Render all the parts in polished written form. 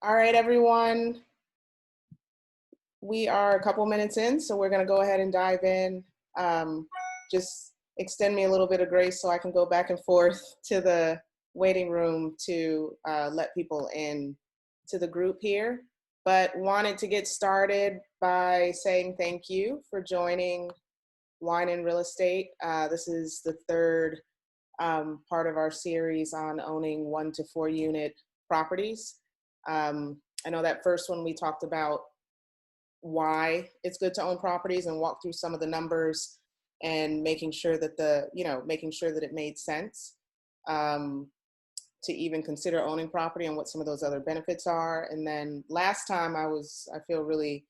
All right, everyone. We are a couple minutes in, so we're going to go ahead and dive in. Just extend me a little bit of grace so I can go back and forth to the waiting room to let people in to the group here. But wanted to get started by saying thank you for joining Wine and Real Estate. This is the third part of our series on owning 1 to 4 unit properties. I know that first one we talked about why it's good to own properties and walk through some of the numbers and making sure that making sure that it made sense to even consider owning property and what some of those other benefits are. And then last time I feel really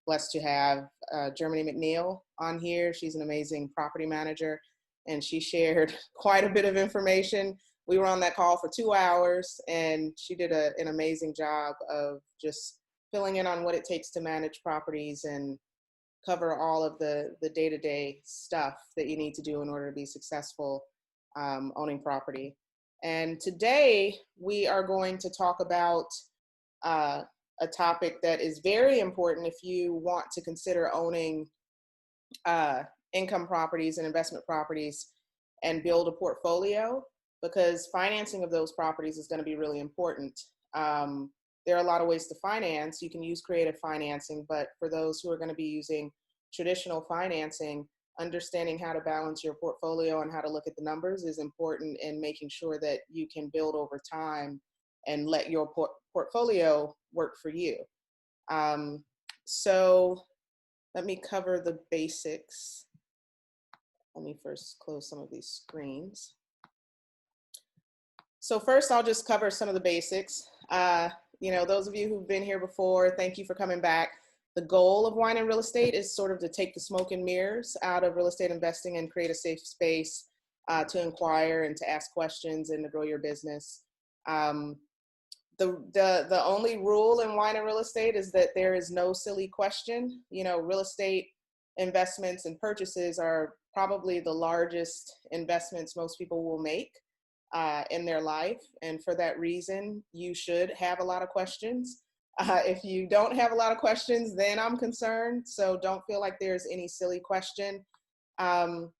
blessed to have Germany McNeil on here. She's an amazing property manager and she shared quite a bit of information. We were on that call for 2 hours and she did an amazing job of just filling in on what it takes to manage properties and cover all of the day-to-day stuff that you need to do in order to be successful owning property. And today we are going to talk about a topic that is very important if you want to consider owning income properties and investment properties and build a portfolio, because financing of those properties is going to be really important. There are a lot of ways to finance. You can use creative financing, but for those who are going to be using traditional financing, understanding how to balance your portfolio and how to look at the numbers is important in making sure that you can build over time and let your portfolio work for you. So let me cover the basics. Let me first close some of these screens. So first, I'll just cover some of the basics. Those of you who've been here before, thank you for coming back. The goal of Wine and Real Estate is sort of to take the smoke and mirrors out of real estate investing and create a safe space to inquire and to ask questions and to grow your business. The only rule in Wine and Real Estate is that there is no silly question. Real estate investments and purchases are probably the largest investments most people will make in their life. And for that reason, you should have a lot of questions. If you don't have a lot of questions, then I'm concerned. So don't feel like there's any silly question. And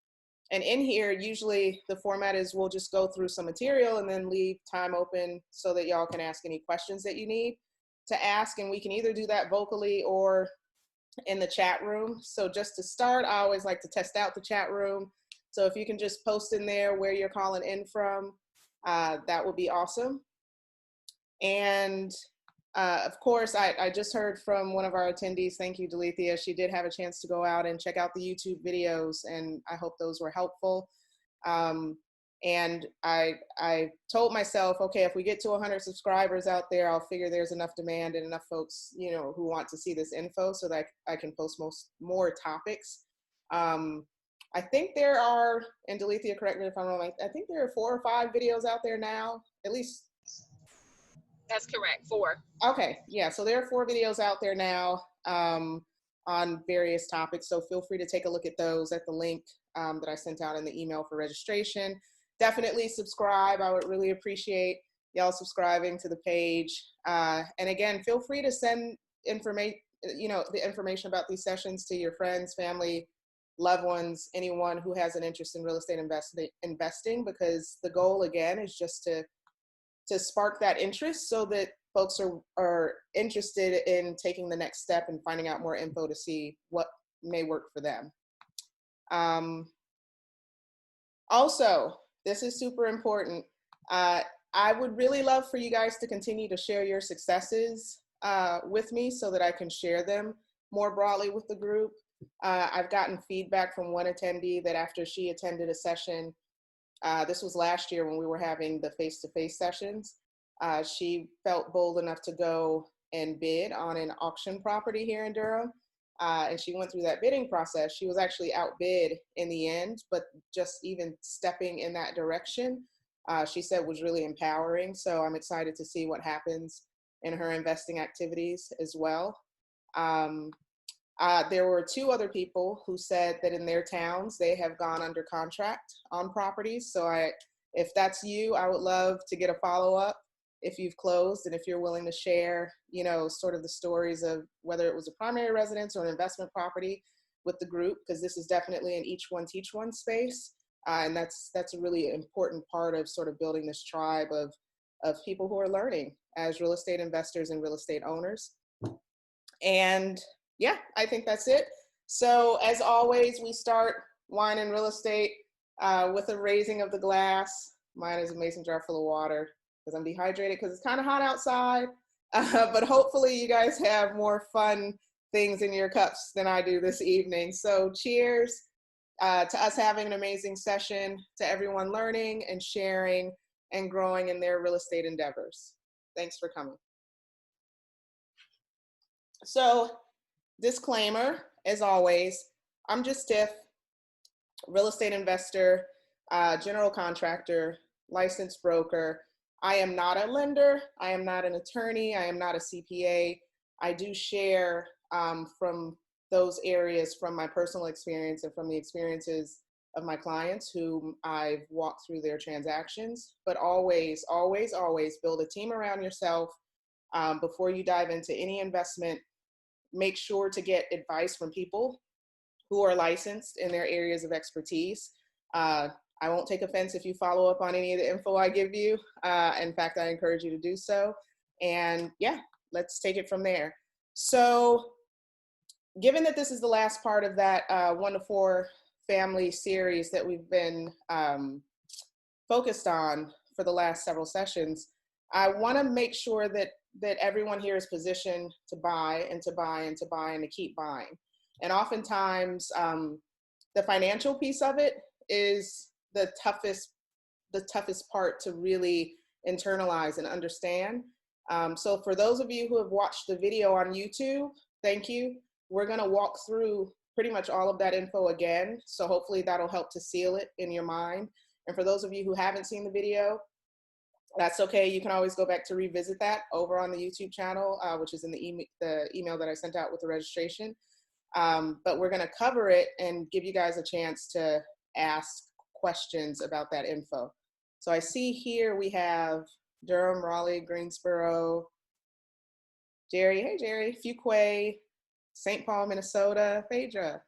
in here, usually the format is we'll just go through some material and then leave time open so that y'all can ask any questions that you need to ask. And we can either do that vocally or in the chat room. So just to start, I always like to test out the chat room. So if you can just post in there where you're calling in from, that would be awesome. And of course, I just heard from one of our attendees, thank you, Delethea. She did have a chance to go out and check out the YouTube videos, and I hope those were helpful. And I told myself, okay, if we get to 100 subscribers out there, I'll figure there's enough demand and enough folks, who want to see this info so that I can post more topics. I think there are, and Delethea, correct me if I'm wrong, I think there are 4 or 5 videos out there now, at least. That's correct, 4. Okay, yeah, so there are 4 videos out there now on various topics, so feel free to take a look at those at the link that I sent out in the email for registration. Definitely subscribe. I would really appreciate y'all subscribing to the page. And again, feel free to send information, the information about these sessions to your friends, family, loved ones, anyone who has an interest in real estate investing, because the goal again is just to spark that interest so that folks are interested in taking the next step and finding out more info to see what may work for them. Also, this is super important. I would really love for you guys to continue to share your successes with me so that I can share them more broadly with the group. I've gotten feedback from one attendee that after she attended a session, this was last year when we were having the face-to-face sessions, she felt bold enough to go and bid on an auction property here in Durham. And she went through that bidding process. She was actually outbid in the end, but just even stepping in that direction, she said was really empowering. So I'm excited to see what happens in her investing activities as well. There were 2 other people who said that in their towns, they have gone under contract on properties. So if that's you, I would love to get a follow-up. if you've closed and if you're willing to share, sort of the stories of whether it was a primary residence or an investment property with the group, because this is definitely an each one teach one space. And that's a really important part of sort of building this tribe of people who are learning as real estate investors and real estate owners. And yeah, I think that's it. So as always, we start Wine and Real Estate with a raising of the glass. Mine is a mason jar full of water because I'm dehydrated because it's kind of hot outside. But hopefully you guys have more fun things in your cups than I do this evening. So cheers to us having an amazing session, to everyone learning and sharing and growing in their real estate endeavors. Thanks for coming. So, disclaimer, as always, I'm just Tiff, real estate investor, general contractor, licensed broker. I am not a lender. I am not an attorney. I am not a CPA. I do share from those areas from my personal experience and from the experiences of my clients whom I've walked through their transactions. But always, always, always build a team around yourself before you dive into any investment. Make sure to get advice from people who are licensed in their areas of expertise. I won't take offense if you follow up on any of the info I give you. In fact, I encourage you to do so. And yeah, let's take it from there. So given that this is the last part of that 1 to 4 family series that we've been focused on for the last several sessions, I want to make sure that everyone here is positioned to buy and to buy and to buy and to keep buying. And oftentimes, the financial piece of it is the toughest part to really internalize and understand. So for those of you who have watched the video on YouTube, thank you. We're going to walk through pretty much all of that info again. So hopefully that'll help to seal it in your mind. And for those of you who haven't seen the video, that's okay. You can always go back to revisit that over on the YouTube channel, which is in the email that I sent out with the registration. But we're going to cover it and give you guys a chance to ask questions about that info. So I see here we have Durham, Raleigh, Greensboro, Jerry. Hey, Jerry. Fuquay, St. Paul, Minnesota, Phaedra.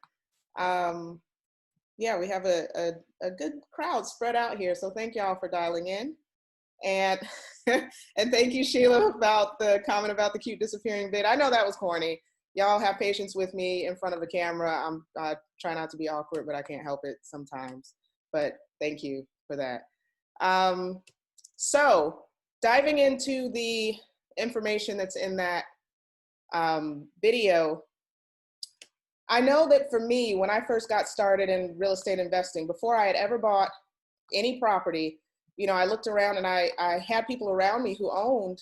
Yeah, we have a good crowd spread out here. So thank y'all for dialing in. And and thank you, Sheila, about the comment about the cute disappearing bit. I know that was corny. Y'all have patience with me in front of a camera. I try not to be awkward, but I can't help it sometimes. But thank you for that. So diving into the information that's in that video, I know that for me, when I first got started in real estate investing, before I had ever bought any property, I looked around and I had people around me who owned,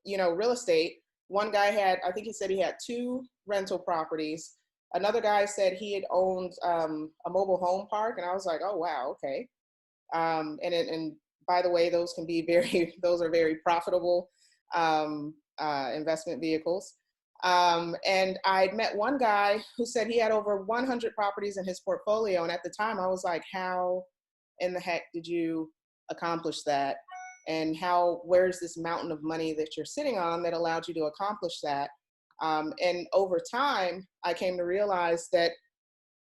real estate. One guy had, I think he said he had 2 rental properties. Another guy said he had owned a mobile home park. And I was like, oh, wow, okay. And by the way, those can be those are very profitable investment vehicles. And I'd met one guy who said he had over 100 properties in his portfolio. And at the time I was like, how in the heck did you accomplish that? And where's this mountain of money that you're sitting on that allowed you to accomplish that? And over time, I came to realize that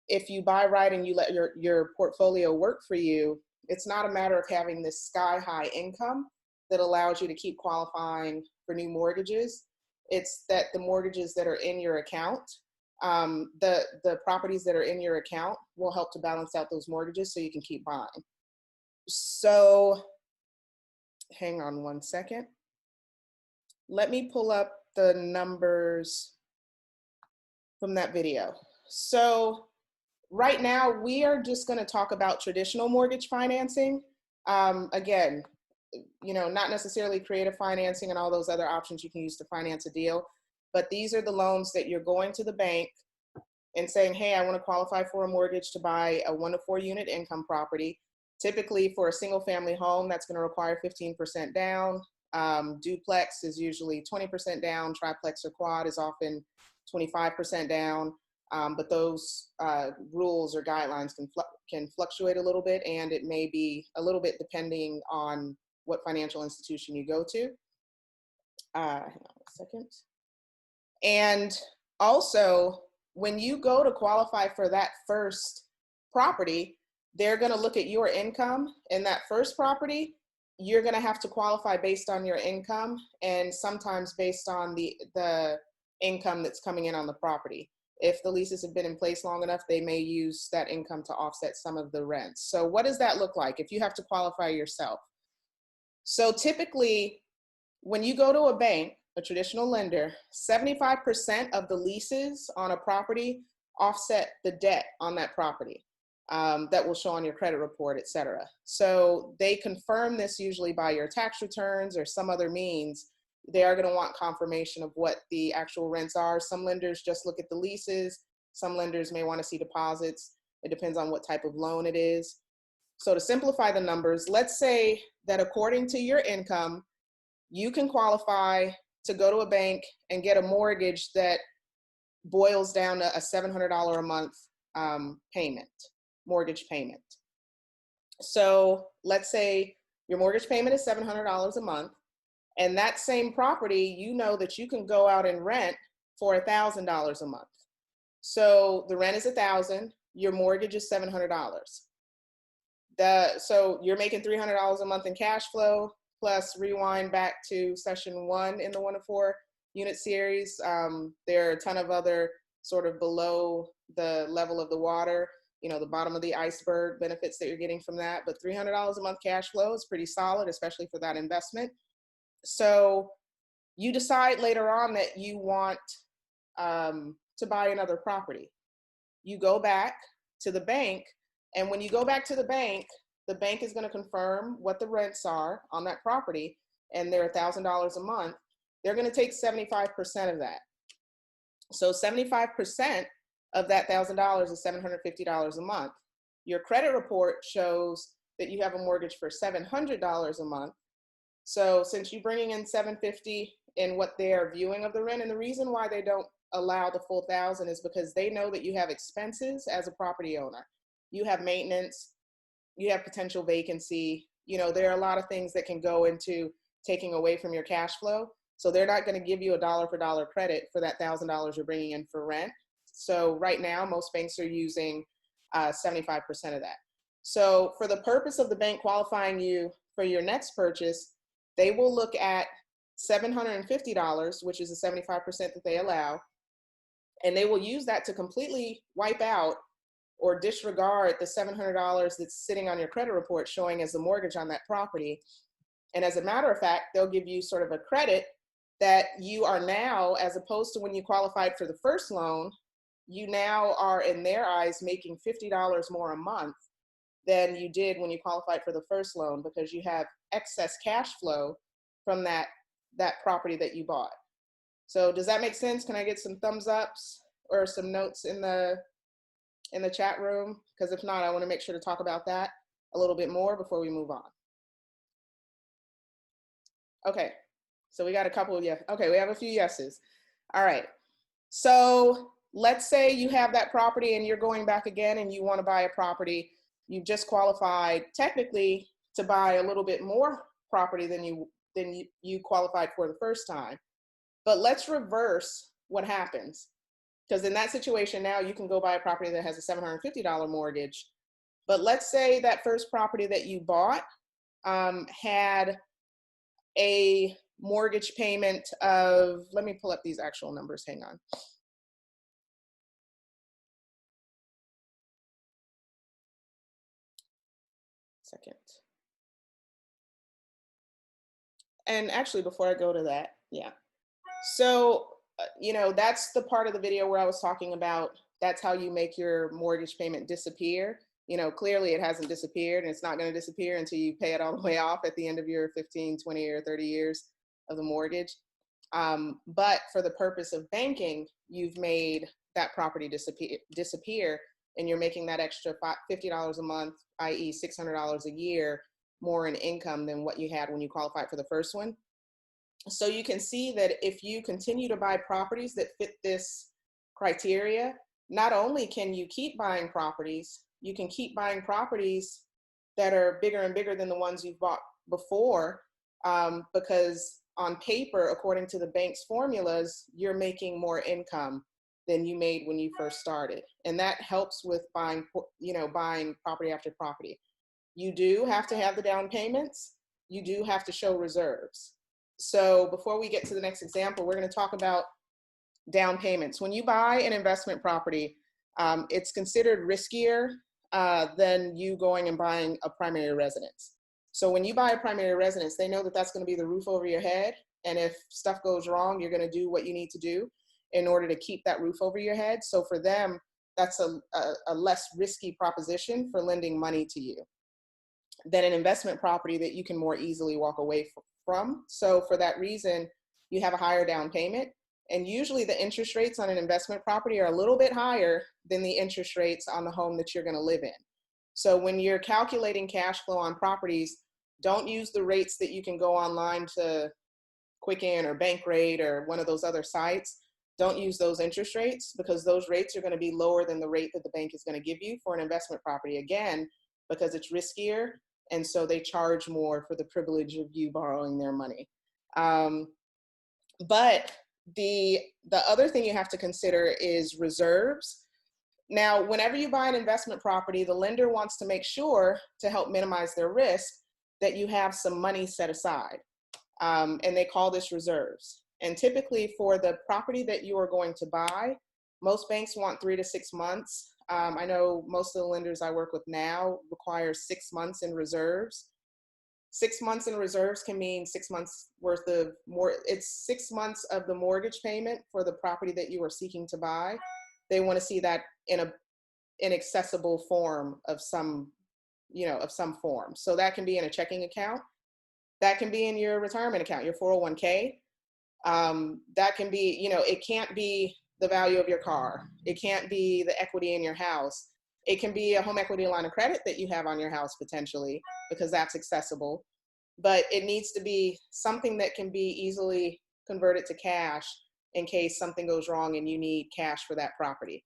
if you buy right and you let your portfolio work for you, it's not a matter of having this sky high income that allows you to keep qualifying for new mortgages. It's that the mortgages that are in your account, the properties that are in your account will help to balance out those mortgages so you can keep buying. So hang on one second. Let me pull up the numbers from that video. So right now we are just going to talk about traditional mortgage financing. Again, not necessarily creative financing and all those other options you can use to finance a deal, but these are the loans that you're going to the bank and saying, hey, I want to qualify for a mortgage to buy a 1 to 4 unit income property. Typically for a single family home, that's going to require 15% down. Duplex is usually 20% down. Triplex or quad is often 25% down. But those rules or guidelines can fluctuate a little bit, and it may be a little bit depending on what financial institution you go to. Hang on a second. And also, when you go to qualify for that first property, they're going to look at your income in that first property. You're going to have to qualify based on your income and sometimes based on the income that's coming in on the property. If the leases have been in place long enough, they may use that income to offset some of the rents. So what does that look like if you have to qualify yourself? So typically, when you go to a bank, a traditional lender, 75% of the leases on a property offset the debt on that property that will show on your credit report, et cetera. So they confirm this usually by your tax returns or some other means. They are going to want confirmation of what the actual rents are. Some lenders just look at the leases. Some lenders may want to see deposits. It depends on what type of loan it is. So to simplify the numbers, let's say that according to your income, you can qualify to go to a bank and get a mortgage that boils down to a $700 a month mortgage payment. So let's say your mortgage payment is $700 a month, and that same property, you know that you can go out and rent for $1,000 a month. So the rent is $1,000, your mortgage is $700. So you're making $300 a month in cash flow. Plus, rewind back to session 1 in the 1 to 4 unit series. There are a ton of other sort of below the level of the water, the bottom of the iceberg benefits that you're getting from that. But $300 a month cash flow is pretty solid, especially for that investment. So you decide later on that you want to buy another property. You go back to the bank, and when you go back to the bank is going to confirm what the rents are on that property, and they're $1,000 a month. They're going to take 75% of that. So 75% of that $1,000 is $750 a month. Your credit report shows that you have a mortgage for $700 a month. So since you're bringing in $750 in what they are viewing of the rent, and the reason why they don't allow the full $1,000 is because they know that you have expenses as a property owner. You have maintenance, you have potential vacancy. There are a lot of things that can go into taking away from your cash flow. So they're not going to give you a dollar for dollar credit for that $1,000 you're bringing in for rent. So right now, most banks are using 75% of that. So for the purpose of the bank qualifying you for your next purchase, they will look at $750, which is the 75% that they allow, and they will use that to completely wipe out or disregard the $700 that's sitting on your credit report showing as a mortgage on that property. And as a matter of fact, they'll give you sort of a credit that you are now, as opposed to when you qualified for the first loan, you now are in their eyes making $50 more a month than you did when you qualified for the first loan, because you have excess cash flow from that property that you bought. So does that make sense? Can I get some thumbs ups or some notes in the chat room? Because if not, I want to make sure to talk about that a little bit more before we move on. Okay, so we got a couple of yes. Okay, we have a few yeses. All right, so let's say you have that property and you're going back again and you want to buy a property. You've just qualified technically to buy a little bit more property than you qualified for the first time. But let's reverse what happens. Because in that situation now, you can go buy a property that has a $750 mortgage. But let's say that first property that you bought had a mortgage payment of, let me pull up these actual numbers, hang on. Second. And actually, before I go to that, yeah. So, that's the part of the video where I was talking about, that's how you make your mortgage payment disappear. Clearly it hasn't disappeared, and it's not going to disappear until you pay it all the way off at the end of your 15, 20, or 30 years of the mortgage. But for the purpose of banking, you've made that property disappear, and you're making that extra $50 a month, i.e. $600 a year more in income than what you had when you qualified for the first one. So you can see that if you continue to buy properties that fit this criteria, not only can you keep buying properties, you can keep buying properties that are bigger and bigger than the ones you've bought before. because on paper, according to the bank's formulas, you're making more income than you made when you first started. And that helps with buying, buying property after property. You do have to have the down payments. You do have to show reserves. So before we get to the next example, we're going to talk about down payments. When you buy an investment property, it's considered riskier than you going and buying a primary residence. So when you buy a primary residence, they know that that's going to be the roof over your head. And if stuff goes wrong, you're going to do what you need to do in order to keep that roof over your head. So for them, that's a less risky proposition for lending money to you than an investment property that you can more easily walk away from. So for that reason, you have a higher down payment. And usually the interest rates on an investment property are a little bit higher than the interest rates on the home that you're going to live in. So when you're calculating cash flow on properties, don't use the rates that you can go online to Quicken or Bankrate or one of those other sites. Don't use those interest rates, because those rates are going to be lower than the rate that the bank is going to give you for an investment property. Again, because it's riskier, and so they charge more for the privilege of you borrowing their money. But the other thing you have to consider is reserves. Now, whenever you buy an investment property, the lender wants to make sure, to help minimize their risk, that you have some money set aside. And they call this reserves. And typically for the property that you are going to buy, most banks want 3 to 6 months. I know most of the lenders I work with now require 6 months in reserves. 6 months in reserves can mean 6 months worth of it's 6 months of the mortgage payment for the property that you are seeking to buy. They want to see that in an accessible form of some, of some form. So that can be in a checking account. That can be in your retirement account, your 401k. That can be, it can't be the value of your car. It can't be the equity in your house. It can be a home equity line of credit that you have on your house potentially, because that's accessible. But it needs to be something that can be easily converted to cash in case something goes wrong and you need cash for that property.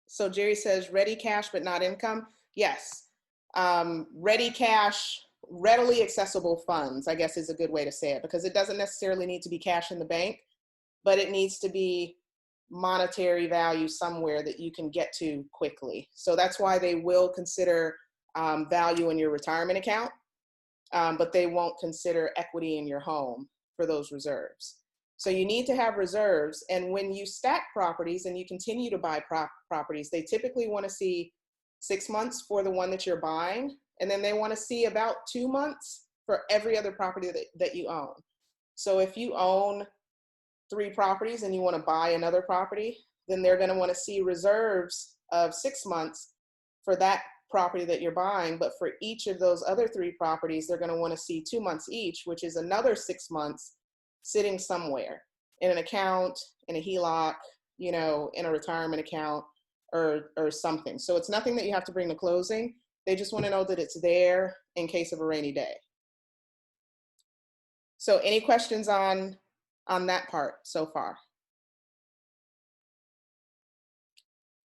So Jerry says, ready cash but not income. Yes. Ready cash, readily accessible funds, I guess is a good way to say it, because it doesn't necessarily need to be cash in the bank, but it needs to be monetary value somewhere that you can get to quickly. So that's why they will consider value in your retirement account, but they won't consider equity in your home for those reserves. So you need to have reserves. And when you stack properties and you continue to buy properties, they typically want to see 6 months for the one that you're buying. And then they want to see about 2 months for every other property that you own. So if you own 3 properties and you want to buy another property, then they're going to want to see reserves of 6 months for that property that you're buying. But for each of those other 3 properties, they're going to want to see 2 months each, which is another 6 months sitting somewhere in an account, in a HELOC, in a retirement account or something. So it's nothing that you have to bring to closing. They just want to know that it's there in case of a rainy day. So any questions on that part so far?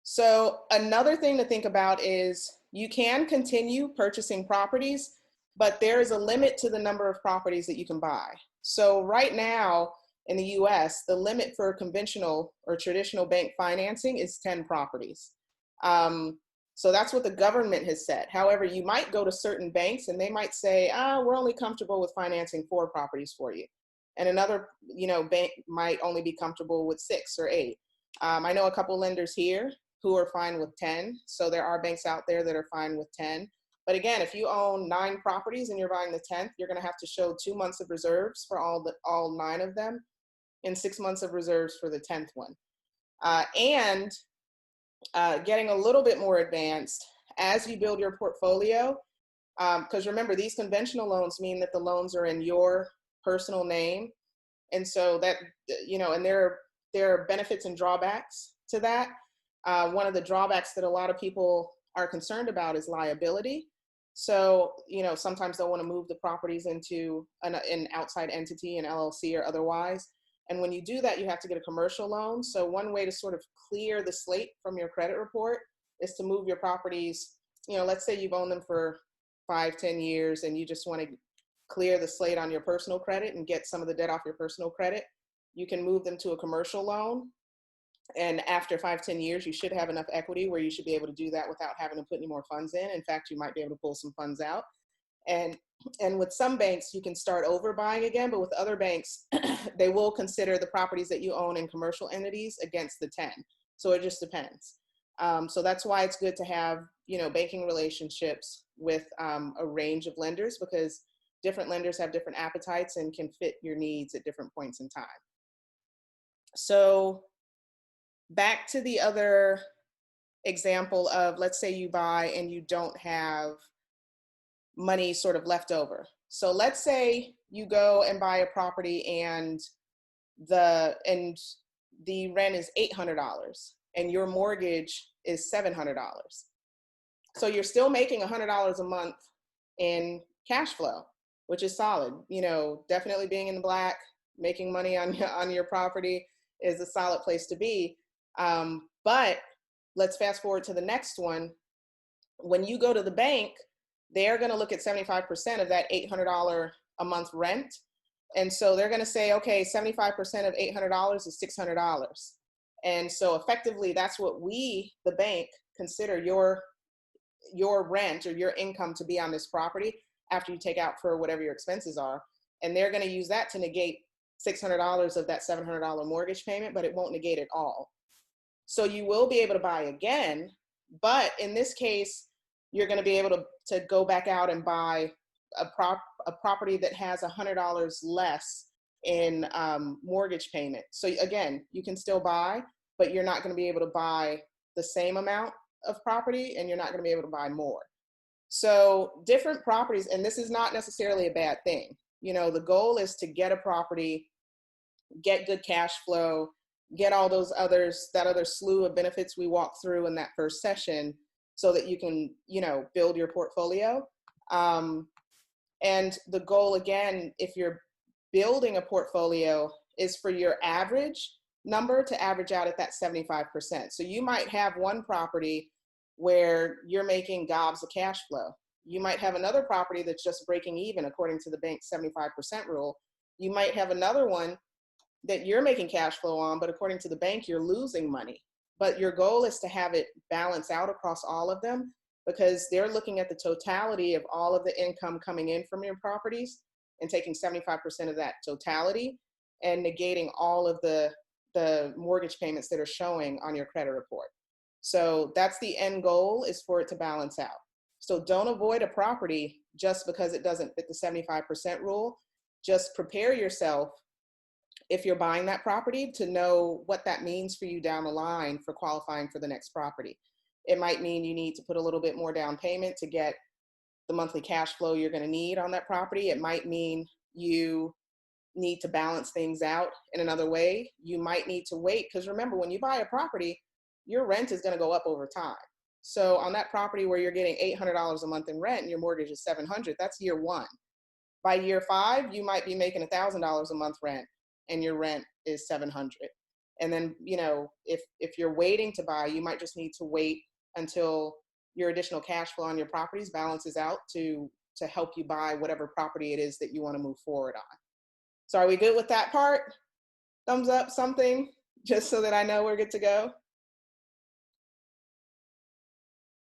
So another thing to think about is you can continue purchasing properties, but there is a limit to the number of properties that you can buy. So right now in the US, the limit for conventional or traditional bank financing is 10 properties. So that's what the government has set. However, you might go to certain banks and they might say, we're only comfortable with financing 4 properties for you. And another, bank might only be comfortable with 6 or 8. I know a couple lenders here who are fine with 10. So there are banks out there that are fine with 10. But again, if you own 9 properties and you're buying the 10th, you're going to have to show 2 months of reserves for all 9 of them and 6 months of reserves for the 10th one. And getting a little bit more advanced as you build your portfolio, because remember, these conventional loans mean that the loans are in your personal name. And so that, and there are benefits and drawbacks to that. One of the drawbacks that a lot of people are concerned about is liability. So, sometimes they'll want to move the properties into an outside entity, an LLC or otherwise. And when you do that, you have to get a commercial loan. So one way to sort of clear the slate from your credit report is to move your properties. Let's say you've owned them for 5, 10 years and you just want to clear the slate on your personal credit and get some of the debt off your personal credit, you can move them to a commercial loan. And after 5, 10 years, you should have enough equity where you should be able to do that without having to put any more funds in. In fact, you might be able to pull some funds out. And with some banks, you can start over buying again, but with other banks, they will consider the properties that you own in commercial entities against the 10. So it just depends. So that's why it's good to have, banking relationships with a range of lenders, because different lenders have different appetites and can fit your needs at different points in time. So back to the other example of, let's say you buy and you don't have money sort of left over. So let's say you go and buy a property and the rent is $800 and your mortgage is $700. So you're still making $100 a month in cash flow, which is solid. Definitely being in the black, making money on your property is a solid place to be. But let's fast forward to the next one. When you go to the bank, they're going to look at 75% of that $800 a month rent. And so they're going to say, okay, 75% of $800 is $600. And so effectively, that's what we, the bank, consider your rent or your income to be on this property after you take out for whatever your expenses are. And they're going to use that to negate $600 of that $700 mortgage payment, but it won't negate it all. So you will be able to buy again, but in this case, you're going to be able to go back out and buy a property that has $100 less in mortgage payment. So again, you can still buy, but you're not going to be able to buy the same amount of property, and you're not going to be able to buy more. So different properties, and this is not necessarily a bad thing. The goal is to get a property, get good cash flow, get all that other slew of benefits we walked through in that first session, so that you can, build your portfolio. And the goal, again, if you're building a portfolio, is for your average number to average out at that 75%. So you might have one property where you're making gobs of cash flow. You might have another property that's just breaking even according to the bank's 75% rule. You might have another one that you're making cash flow on, but according to the bank, you're losing money. But your goal is to have it balance out across all of them, because they're looking at the totality of all of the income coming in from your properties and taking 75% of that totality and negating all of the mortgage payments that are showing on your credit report. So that's the end goal, is for it to balance out. So don't avoid a property just because it doesn't fit the 75% rule. Just prepare yourself, if you're buying that property, to know what that means for you down the line for qualifying for the next property. It might mean you need to put a little bit more down payment to get the monthly cash flow you're going to need on that property. It might mean you need to balance things out in another way. You might need to wait, because remember, when you buy a property, your rent is going to go up over time. So on that property where you're getting $800 a month in rent and your mortgage is $700, that's year one. By year 5, you might be making $1,000 a month rent and your rent is $700. And then, if you're waiting to buy, you might just need to wait until your additional cash flow on your properties balances out to help you buy whatever property it is that you want to move forward on. So are we good with that part? Thumbs up, something, just so that I know we're good to go.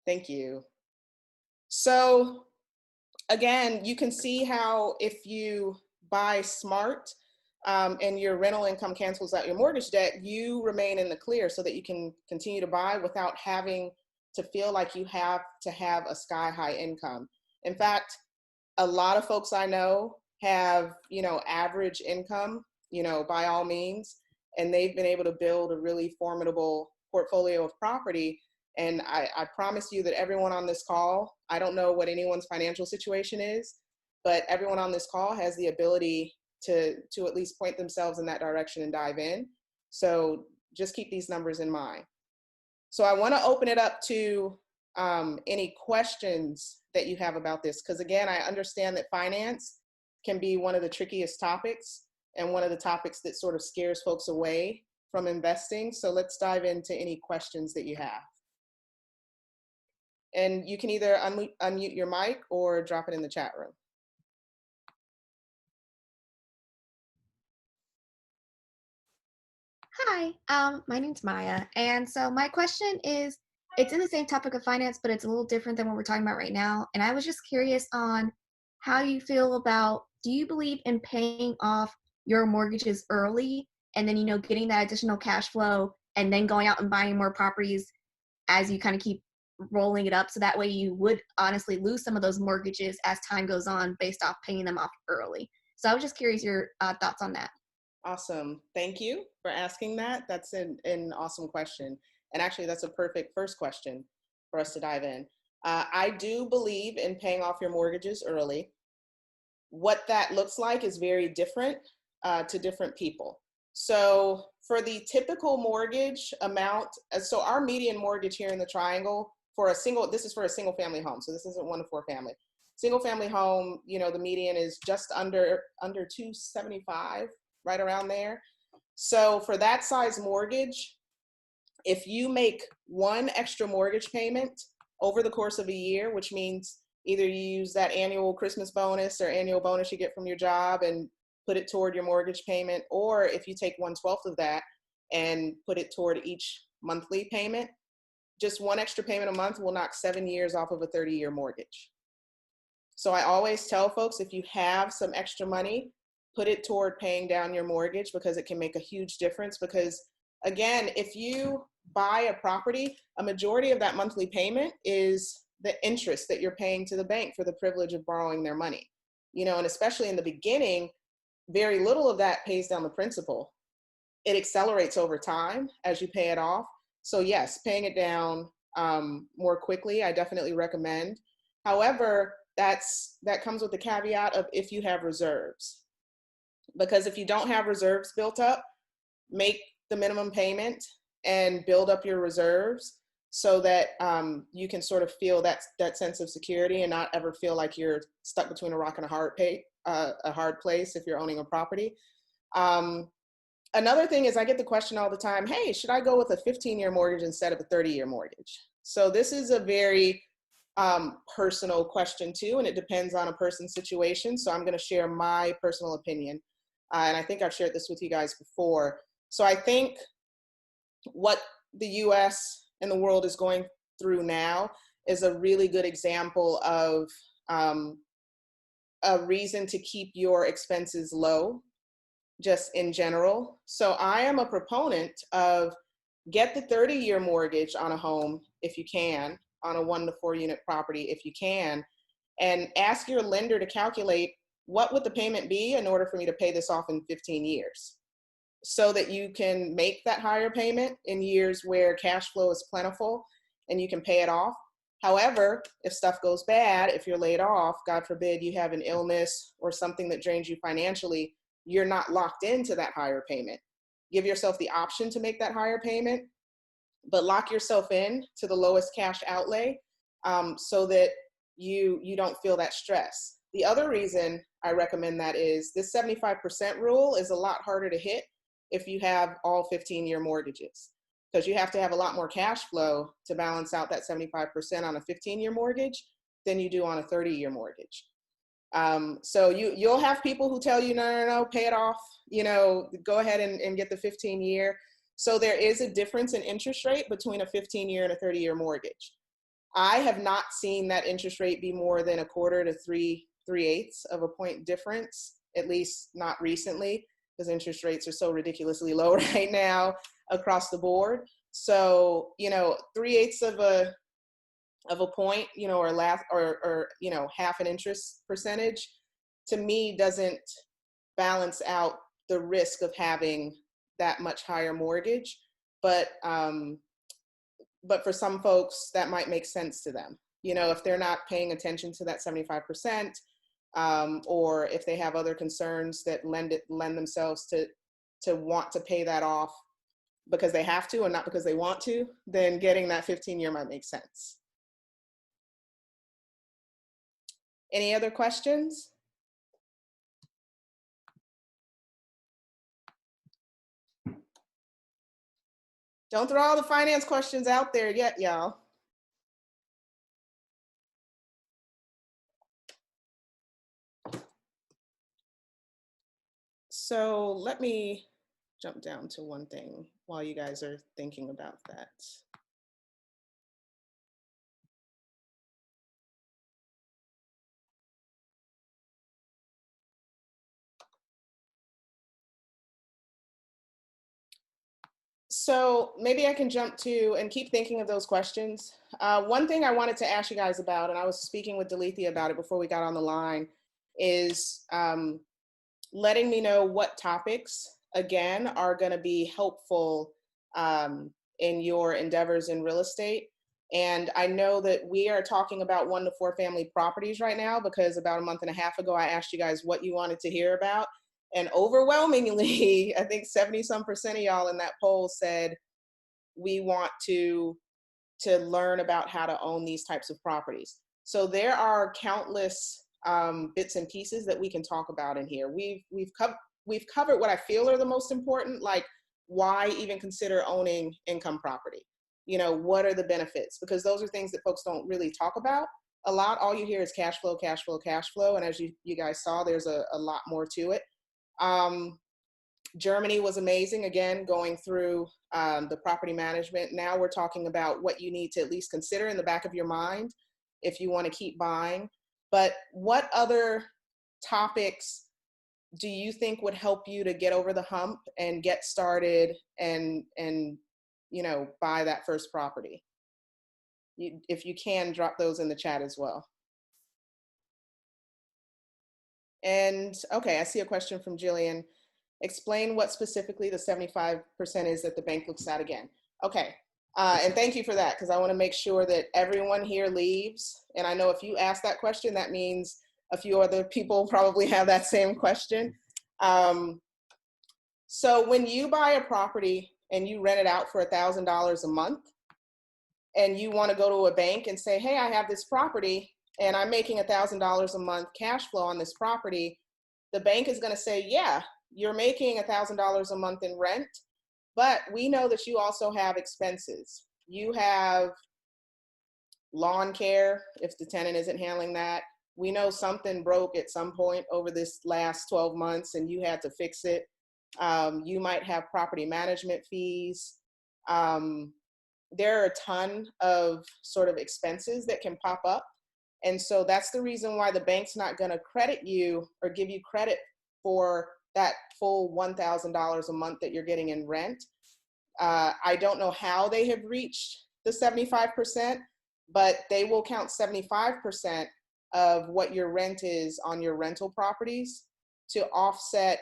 Thank you. So again, you can see how if you buy smart and your rental income cancels out your mortgage debt, you remain in the clear so that you can continue to buy without having to feel like you have to have a sky high income. In fact, a lot of folks I know have, average income, by all means, and they've been able to build a really formidable portfolio of property. And I promise you that everyone on this call, I don't know what anyone's financial situation is, but everyone on this call has the ability to at least point themselves in that direction and dive in. So just keep these numbers in mind. So I want to open it up to any questions that you have about this, because again, I understand that finance can be one of the trickiest topics and one of the topics that sort of scares folks away from investing. So let's dive into any questions that you have. And you can either unmute your mic or drop it in the chat room. Hi, my name's Maya. And so my question is, it's in the same topic of finance, but it's a little different than what we're talking about right now. And I was just curious on how you feel about, do you believe in paying off your mortgages early and then, getting that additional cash flow and then going out and buying more properties as you kind of keep rolling it up? So that way you would honestly lose some of those mortgages as time goes on based off paying them off early. So I was just curious your thoughts on that. Awesome. Thank you for asking that. That's an awesome question. And actually, that's a perfect first question for us to dive in. I do believe in paying off your mortgages early. What that looks like is very different to different people. So for the typical mortgage amount, so our median mortgage here in the Triangle for a single, this is for a single family home. So this isn't 1 to 4 family. Single family home, the median is just under 275, right around there. So for that size mortgage, if you make one extra mortgage payment over the course of a year, which means either you use that annual Christmas bonus or annual bonus you get from your job and put it toward your mortgage payment, or if you take 1/12 of that and put it toward each monthly payment, just one extra payment a month will knock 7 years off of a 30-year mortgage. So I always tell folks, if you have some extra money, put it toward paying down your mortgage, because it can make a huge difference. Because again, if you buy a property, a majority of that monthly payment is the interest that you're paying to the bank for the privilege of borrowing their money. And especially in the beginning, very little of that pays down the principal. It accelerates over time as you pay it off. So yes, paying it down more quickly, I definitely recommend. However, that comes with the caveat of if you have reserves. Because if you don't have reserves built up, make the minimum payment and build up your reserves so that you can sort of feel that sense of security and not ever feel like you're stuck between a rock and a hard place if you're owning a property. Another thing is, I get the question all the time, hey, should I go with a 15-year mortgage instead of a 30-year mortgage? So this is a very personal question too, and it depends on a person's situation. So I'm going to share my personal opinion. And I think I've shared this with you guys before. So I think what the US and the world is going through now is a really good example of a reason to keep your expenses low, just in general. So I am a proponent of get the 30-year mortgage on a home if you can, on a 1 to 4 unit property if you can, and ask your lender to calculate what would the payment be in order for me to pay this off in 15 years, so that you can make that higher payment in years where cash flow is plentiful and you can pay it off. However, if stuff goes bad, if you're laid off, God forbid you have an illness or something that drains you financially, you're not locked into that higher payment. Give yourself the option to make that higher payment, but lock yourself in to the lowest cash outlay so that you don't feel that stress. The other reason I recommend that is this 75% rule is a lot harder to hit if you have all 15-year mortgages, because you have to have a lot more cash flow to balance out that 75% on a 15-year mortgage than you do on a 30-year mortgage. So you'll have people who tell you, no, pay it off, go ahead and get the 15-year. So there is a difference in interest rate between a 15-year and a 30-year mortgage. I have not seen that interest rate be more than 1/4 to 3/8 of a point difference, at least not recently, because interest rates are so ridiculously low right now across the board. So, 3/8 of a point, or half an interest percentage, to me doesn't balance out the risk of having that much higher mortgage. But for some folks, that might make sense to them. If they're not paying attention to that 75%, or if they have other concerns that lend themselves to want to pay that off because they have to and not because they want to, then getting that 15-year might make sense. Any other questions? Don't throw all the finance questions out there yet, y'all. So let me jump down to one thing while you guys are thinking about that. So maybe I can jump to and keep thinking of those questions. One thing I wanted to ask you guys about, and I was speaking with Delethea about it before we got on the line, is letting me know what topics, again, are going to be helpful in your endeavors in real estate. And I know that we are talking about 1 to 4 family properties right now, because about a month and a half ago, I asked you guys what you wanted to hear about. And overwhelmingly, I think 70% of y'all in that poll said, we want to learn about how to own these types of properties. So there are countless bits and pieces that we can talk about in here. We've covered what I feel are the most important, like why even consider owning income property? You know, what are the benefits? Because those are things that folks don't really talk about a lot. All you hear is cash flow, cash flow, cash flow. And as you guys saw, there's a lot more to it. Germany was amazing, again, going through the property management. Now we're talking about what you need to at least consider in the back of your mind if you want to keep buying. But what other topics do you think would help you to get over the hump and get started and you know, buy that first property? If you can, drop those in the chat as well. And okay, I see a question from Jillian. Explain what specifically the 75% is that the bank looks at again. Okay, and thank you for that, because I want to make sure that everyone here leaves. And I know if you ask that question, that means a few other people probably have that same question. So when you buy a property and you rent it out for $1,000 a month, and you want to go to a bank and say, hey, I have this property and I'm making $1,000 a month cash flow on this property, the bank is going to say, yeah, you're making $1,000 a month in rent, but we know that you also have expenses. You have lawn care if the tenant isn't handling that. We know something broke at some point over this last 12 months and you had to fix it. You might have property management fees. There are a ton of sort of expenses that can pop up. And so that's the reason why the bank's not going to credit you or give you credit for that full $1,000 a month that you're getting in rent. I don't know how they have reached the 75%, but they will count 75% of what your rent is on your rental properties to offset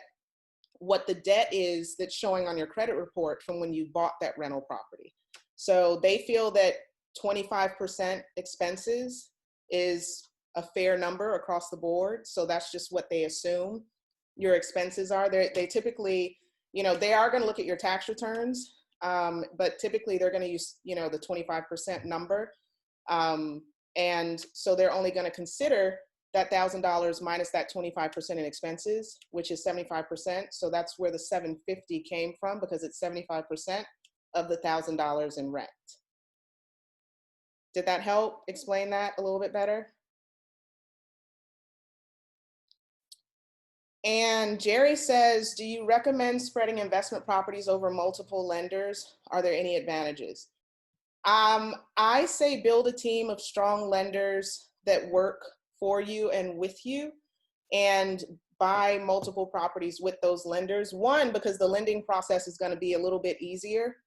what the debt is that's showing on your credit report from when you bought that rental property. So they feel that 25% expenses is a fair number across the board. So that's just what they assume your expenses are. They typically, you know, they are going to look at your tax returns, but typically they're going to use, you know, the 25% number. And so they're only going to consider that $1,000 minus that 25% in expenses, which is 75%. So that's where the $750 came from, because it's 75% of the $1,000 in rent. Did that help explain that a little bit better? And Jerry says, do you recommend spreading investment properties over multiple lenders? Are there any advantages? I say build a team of strong lenders that work for you and with you, and buy multiple properties with those lenders. One, because the lending process is going to be a little bit easier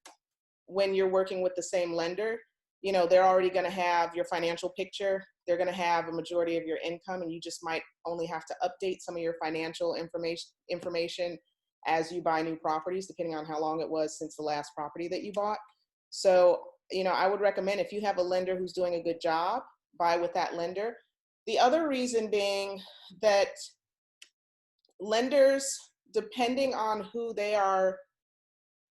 when you're working with the same lender. You know, they're already going to have your financial picture. They're going to have a majority of your income, and you just might only have to update some of your financial information as you buy new properties, depending on how long it was since the last property that you bought. So, you know, I would recommend, if you have a lender who's doing a good job, buy with that lender. The other reason being that lenders, depending on who they are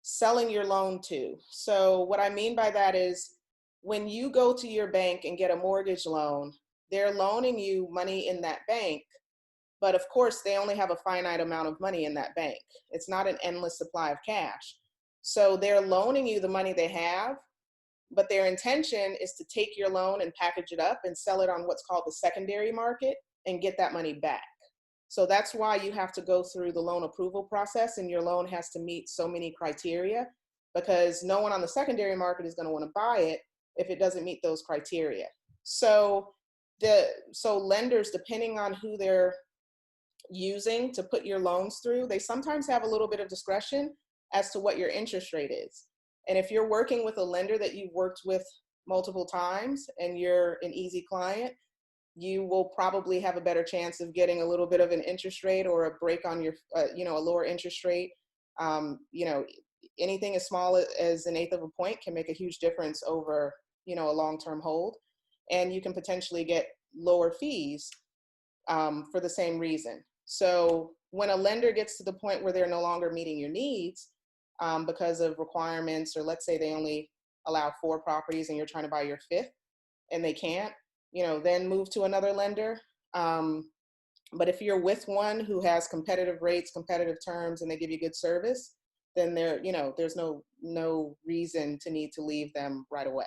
selling your loan to. So what I mean by that is, when you go to your bank and get a mortgage loan, they're loaning you money in that bank, but of course they only have a finite amount of money in that bank. It's not an endless supply of cash. So they're loaning you the money they have, but their intention is to take your loan and package it up and sell it on what's called the secondary market and get that money back. So that's why you have to go through the loan approval process, and your loan has to meet so many criteria, because no one on the secondary market is going to want to buy it if it doesn't meet those criteria. So lenders, depending on who they're using to put your loans through, they sometimes have a little bit of discretion as to what your interest rate is. And if you're working with a lender that you've worked with multiple times and you're an easy client, you will probably have a better chance of getting a little bit of an interest rate or a break on your, a lower interest rate. Anything as small as 1/8 of a point can make a huge difference over, a long-term hold. And you can potentially get lower fees for the same reason. So when a lender gets to the point where they're no longer meeting your needs because of requirements, or let's say they only allow 4 properties and you're trying to buy your 5th and they can't, then move to another lender. But if you're with one who has competitive rates, competitive terms, and they give you good service, then there's no reason to need to leave them right away.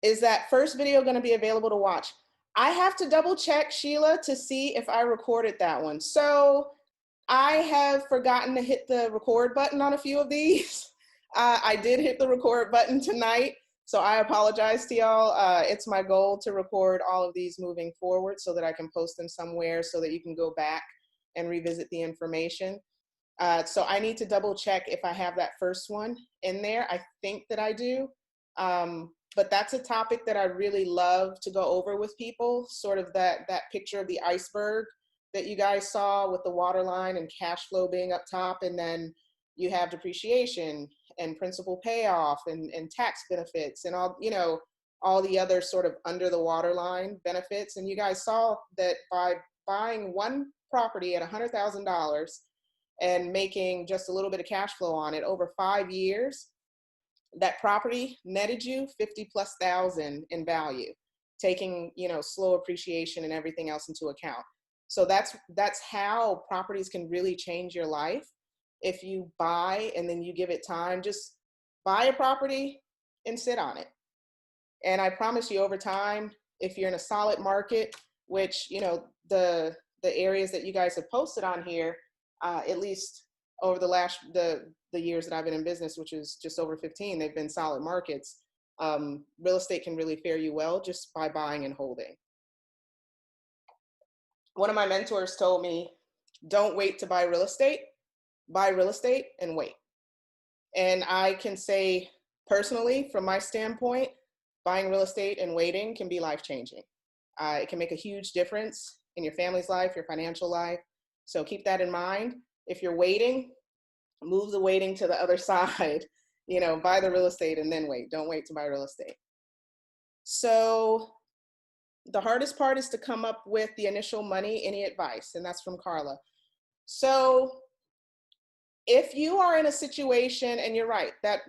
Is that first video going to be available to watch? I have to double check, Sheila, to see if I recorded that one. So I have forgotten to hit the record button on a few of these. I did hit the record button tonight, so I apologize to y'all. It's my goal to record all of these moving forward so that I can post them somewhere so that you can go back and revisit the information. So I need to double check if I have that first one in there. I think that I do. But that's a topic that I really love to go over with people, sort of that picture of the iceberg that you guys saw with the water line and cash flow being up top, and then you have depreciation and principal payoff and tax benefits and all the other sort of under the waterline benefits. And you guys saw that by buying one property at $100,000 and making just a little bit of cash flow on it over 5 years, that property netted you 50,000+ in value, taking, slow appreciation and everything else into account. So that's how properties can really change your life. If you buy and then you give it time, just buy a property and sit on it. And I promise you, over time, if you're in a solid market, which, the areas that you guys have posted on here, at least over the years that I've been in business, which is just over 15, they've been solid markets. Real estate can really fare you well just by buying and holding. One of my mentors told me, don't wait to buy real estate and wait. And I can say personally, from my standpoint, buying real estate and waiting can be life-changing. It can make a huge difference in your family's life, your financial life. So keep that in mind. If you're waiting, move the waiting to the other side, buy the real estate and then wait. Don't wait to buy real estate. So the hardest part is to come up with the initial money. Any advice? And that's from Carla. So if you are in a situation, and you're right, that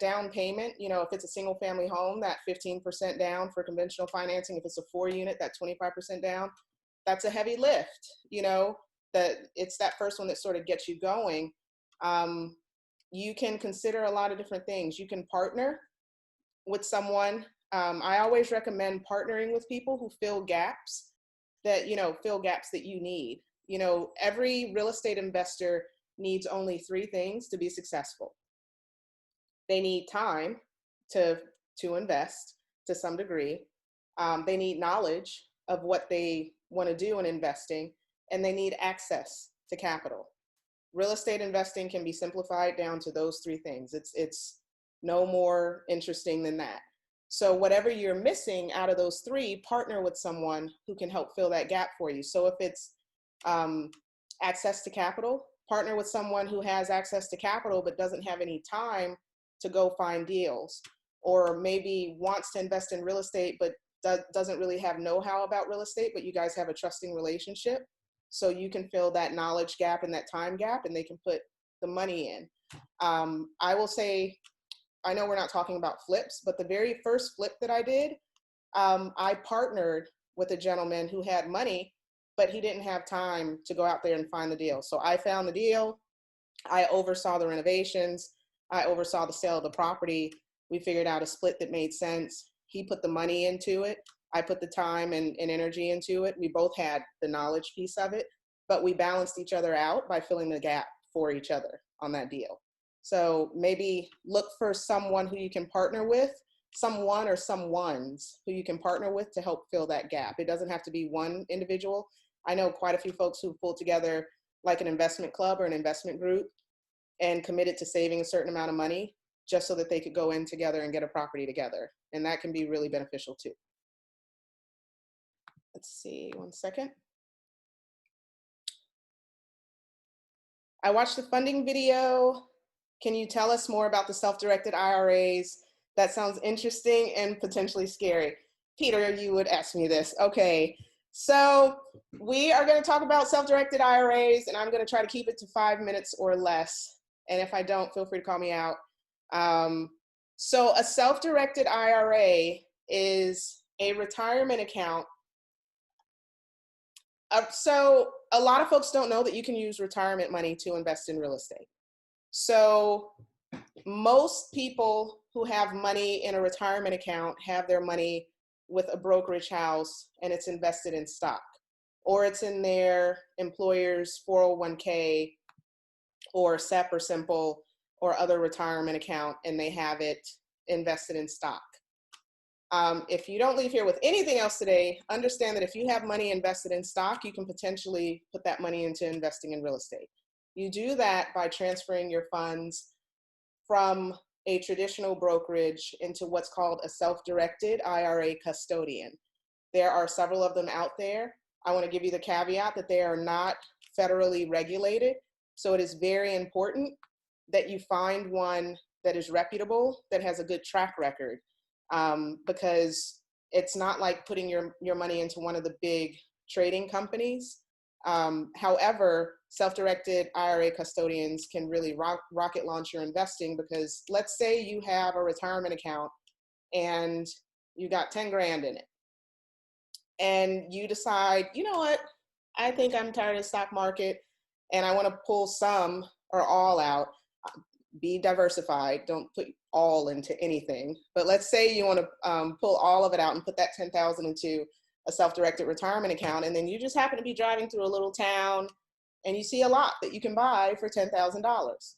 down payment, if it's a single family home, that 15% down for conventional financing, if it's a 4-unit, that 25% down, that's a heavy lift, that it's that first one that sort of gets you going. You can consider a lot of different things. You can partner with someone. I always recommend partnering with people who fill gaps that you need. Every real estate investor needs only 3 things to be successful. They need time to invest to some degree. They need knowledge of what they want to do in investing, and they need access to capital. Real estate investing can be simplified down to those 3 things. It's no more interesting than that. So whatever you're missing out of those 3, partner with someone who can help fill that gap for you. So if it's access to capital, partner with someone who has access to capital but doesn't have any time to go find deals, or maybe wants to invest in real estate but doesn't really have know-how about real estate, but you guys have a trusting relationship. So you can fill that knowledge gap and that time gap, and they can put the money in. I will say, I know we're not talking about flips, but the very first flip that I did, I partnered with a gentleman who had money, but he didn't have time to go out there and find the deal. So I found the deal. I oversaw the renovations. I oversaw the sale of the property. We figured out a split that made sense. He put the money into it. I put the time and energy into it. We both had the knowledge piece of it, but we balanced each other out by filling the gap for each other on that deal. So maybe look for someone who you can partner with, someone or someones who you can partner with to help fill that gap. It doesn't have to be one individual. I know quite a few folks who pulled together like an investment club or an investment group and committed to saving a certain amount of money just so that they could go in together and get a property together. And that can be really beneficial too. Let's see, one second. I watched the funding video. Can you tell us more about the self-directed IRAs? That sounds interesting and potentially scary. Peter, you would ask me this. Okay, so we are going to talk about self-directed IRAs, and I'm going to try to keep it to 5 minutes or less. And if I don't, feel free to call me out. So a self-directed IRA is a retirement account. So a lot of folks don't know that you can use retirement money to invest in real estate. So most people who have money in a retirement account have their money with a brokerage house and it's invested in stock, or it's in their employer's 401k or SEP or Simple or other retirement account, and they have it invested in stock. If you don't leave here with anything else today, understand that if you have money invested in stock, you can potentially put that money into investing in real estate. You do that by transferring your funds from a traditional brokerage into what's called a self-directed IRA custodian. There are several of them out there. I want to give you the caveat that they are not federally regulated. So it is very important that you find one that is reputable, that has a good track record. Because it's not like putting your money into one of the big trading companies. However, self-directed IRA custodians can really rocket launch your investing, because let's say you have a retirement account and you got 10 grand in it. And you decide, you know what, I think I'm tired of the stock market and I want to pull some or all out. Be diversified, don't put all into anything. But let's say you want to pull all of it out and put that 10,000 into a self-directed retirement account, and then you just happen to be driving through a little town and you see a lot that you can buy for $10,000.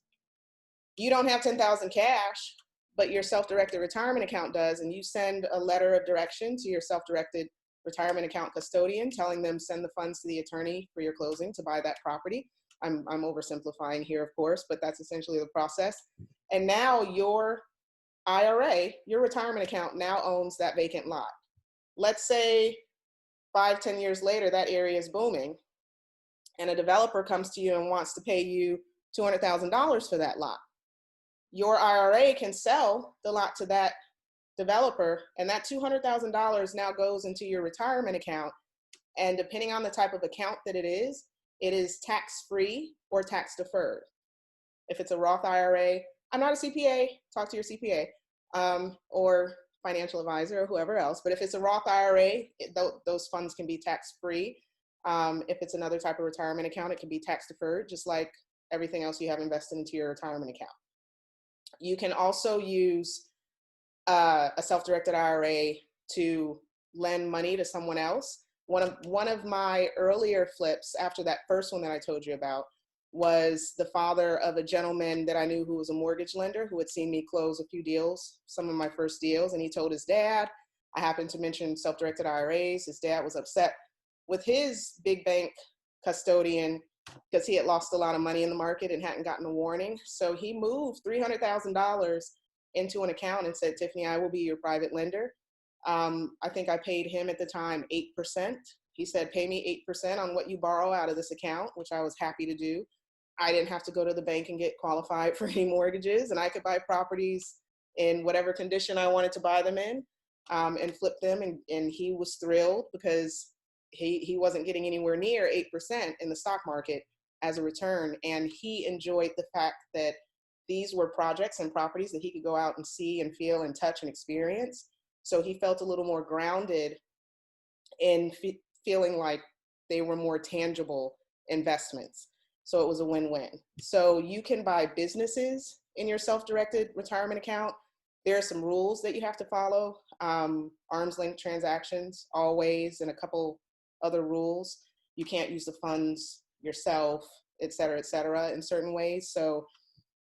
You don't have 10,000 cash, but your self-directed retirement account does, and you send a letter of direction to your self-directed retirement account custodian telling them send the funds to the attorney for your closing to buy that property. I'm oversimplifying here, of course, but that's essentially the process. And now your IRA, your retirement account, now owns that vacant lot. Let's say 5-10 years later, that area is booming, and a developer comes to you and wants to pay you $200,000 for that lot. Your IRA can sell the lot to that developer, and that $200,000 now goes into your retirement account. And depending on the type of account that it is tax-free or tax-deferred. If it's a Roth IRA, I'm not a CPA, talk to your CPA, or financial advisor or whoever else. But if it's a Roth IRA, those funds can be tax-free. If it's another type of retirement account, it can be tax-deferred, just like everything else you have invested into your retirement account. You can also use a self-directed IRA to lend money to someone else. One of my earlier flips after that first one that I told you about was the father of a gentleman that I knew who was a mortgage lender who had seen me close a few deals, some of my first deals, and he told his dad. I happened to mention self-directed IRAs. His dad was upset with his big bank custodian because he had lost a lot of money in the market and hadn't gotten a warning. So he moved $300,000 into an account and said, Tiffany, I will be your private lender. I think I paid him at the time 8%. He said, pay me 8% on what you borrow out of this account, which I was happy to do. I didn't have to go to the bank and get qualified for any mortgages, and I could buy properties in whatever condition I wanted to buy them in, and flip them. And he was thrilled because he wasn't getting anywhere near 8% in the stock market as a return. And he enjoyed the fact that these were projects and properties that he could go out and see and feel and touch and experience. So he felt a little more grounded in feeling like they were more tangible investments. So it was a win-win. So you can buy businesses in your self-directed retirement account. There are some rules that you have to follow, arm's length transactions always, and a couple other rules. You can't use the funds yourself, et cetera, in certain ways. So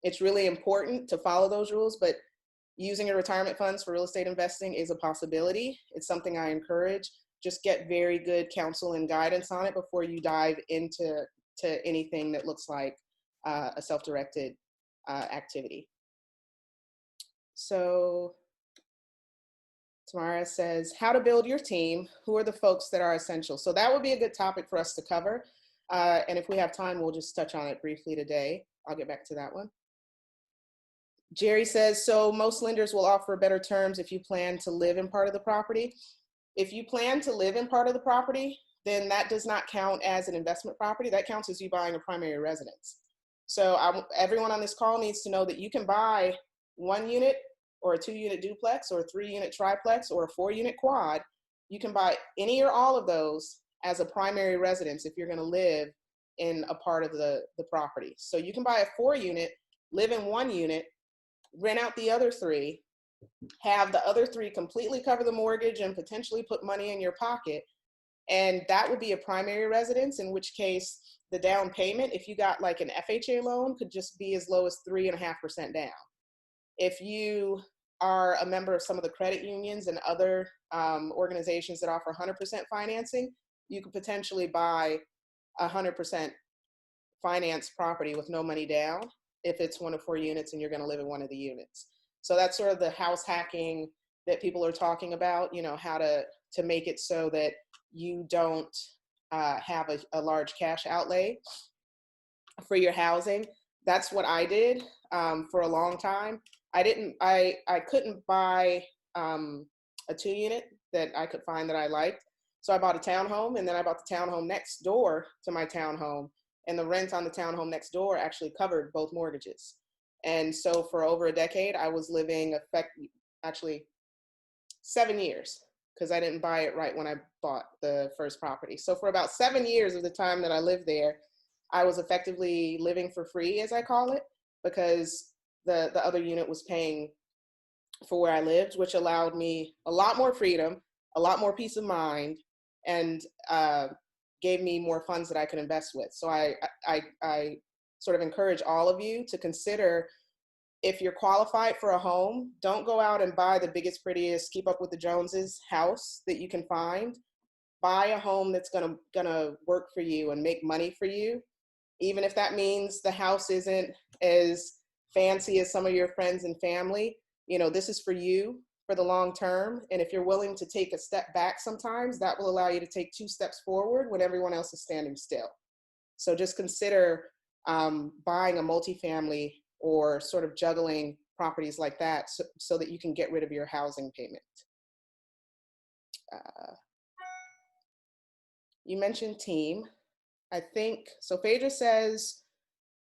it's really important to follow those rules, but using your retirement funds for real estate investing is a possibility. It's something I encourage. Just get very good counsel and guidance on it before you dive into anything that looks like a self-directed activity. So Tamara says, how to build your team. Who are the folks that are essential? So that would be a good topic for us to cover. And if we have time, we'll just touch on it briefly today. I'll get back to that one. Jerry says, so most lenders will offer better terms if you plan to live in part of the property. If you plan to live in part of the property, then that does not count as an investment property. That counts as you buying a primary residence. So everyone on this call needs to know that you can buy 1 unit or a 2-unit duplex or a 3-unit triplex or a 4-unit quad. You can buy any or all of those as a primary residence if you're going to live in a part of the property. So you can buy a 4-unit, live in 1 unit, rent out the other 3, have the other 3 completely cover the mortgage and potentially put money in your pocket. And that would be a primary residence, in which case the down payment, if you got like an FHA loan, could just be as low as 3.5% down. If you are a member of some of the credit unions and other organizations that offer 100% financing, you could potentially buy 100% financed property with no money down if it's 1 of 4 units and you're going to live in 1 of the units. So that's sort of the house hacking that people are talking about, you know, how to make it so that you don't have a large cash outlay for your housing. That's what I did for a long time. I couldn't buy a 2-unit that I could find that I liked. So I bought a townhome, and then I bought the townhome next door to my townhome, and the rent on the townhome next door actually covered both mortgages. And so for over a decade, I was living actually 7 years, because I didn't buy it right when I bought the first property. So for about 7 years of the time that I lived there, I was effectively living for free, as I call it, because the other unit was paying for where I lived, which allowed me a lot more freedom, a lot more peace of mind, and gave me more funds that I could invest with. So I sort of encourage all of you to consider, if you're qualified for a home, don't go out and buy the biggest, prettiest, keep up with the Joneses house that you can find. Buy a home that's gonna work for you and make money for you. Even if that means the house isn't as fancy as some of your friends and family, you know, this is for you for the long term. And if you're willing to take a step back sometimes, that will allow you to take 2 steps forward when everyone else is standing still. So just consider buying a multifamily or sort of juggling properties like that so that you can get rid of your housing payment. You mentioned team. I think, so Phaedra says,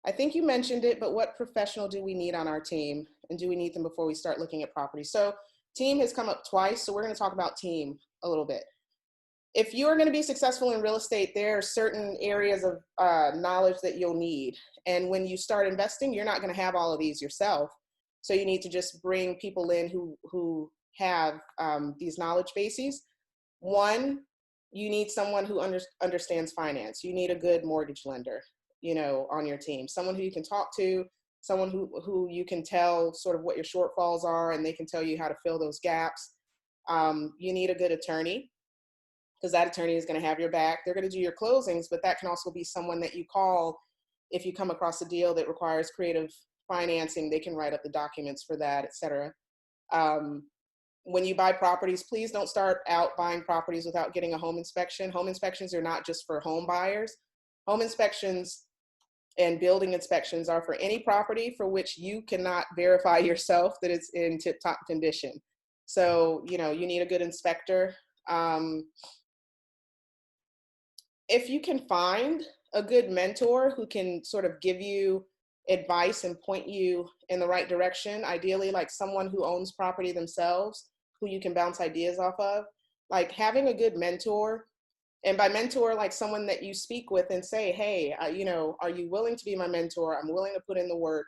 I think you mentioned it, but what professional do we need on our team? And do we need them before we start looking at property? So team has come up twice, so we're going to talk about team a little bit. If you're going to be successful in real estate, there are certain areas of knowledge that you'll need. And when you start investing, you're not going to have all of these yourself. So you need to just bring people in who have these knowledge bases. One, you need someone who understands finance. You need a good mortgage lender, you know, on your team. Someone who you can talk to, someone who you can tell sort of what your shortfalls are, and they can tell you how to fill those gaps. You need a good attorney, because that attorney is going to have your back. They're going to do your closings, but that can also be someone that you call if you come across a deal that requires creative financing. They can write up the documents for that, et cetera. When you buy properties, please don't start out buying properties without getting a home inspection. Home inspections are not just for home buyers. Home inspections and building inspections are for any property for which you cannot verify yourself that it's in tip-top condition. So, you know, you need a good inspector. If you can find a good mentor who can sort of give you advice and point you in the right direction, ideally like someone who owns property themselves, who you can bounce ideas off of, like having a good mentor. And by mentor, like someone that you speak with and say, hey, you know, are you willing to be my mentor? I'm willing to put in the work.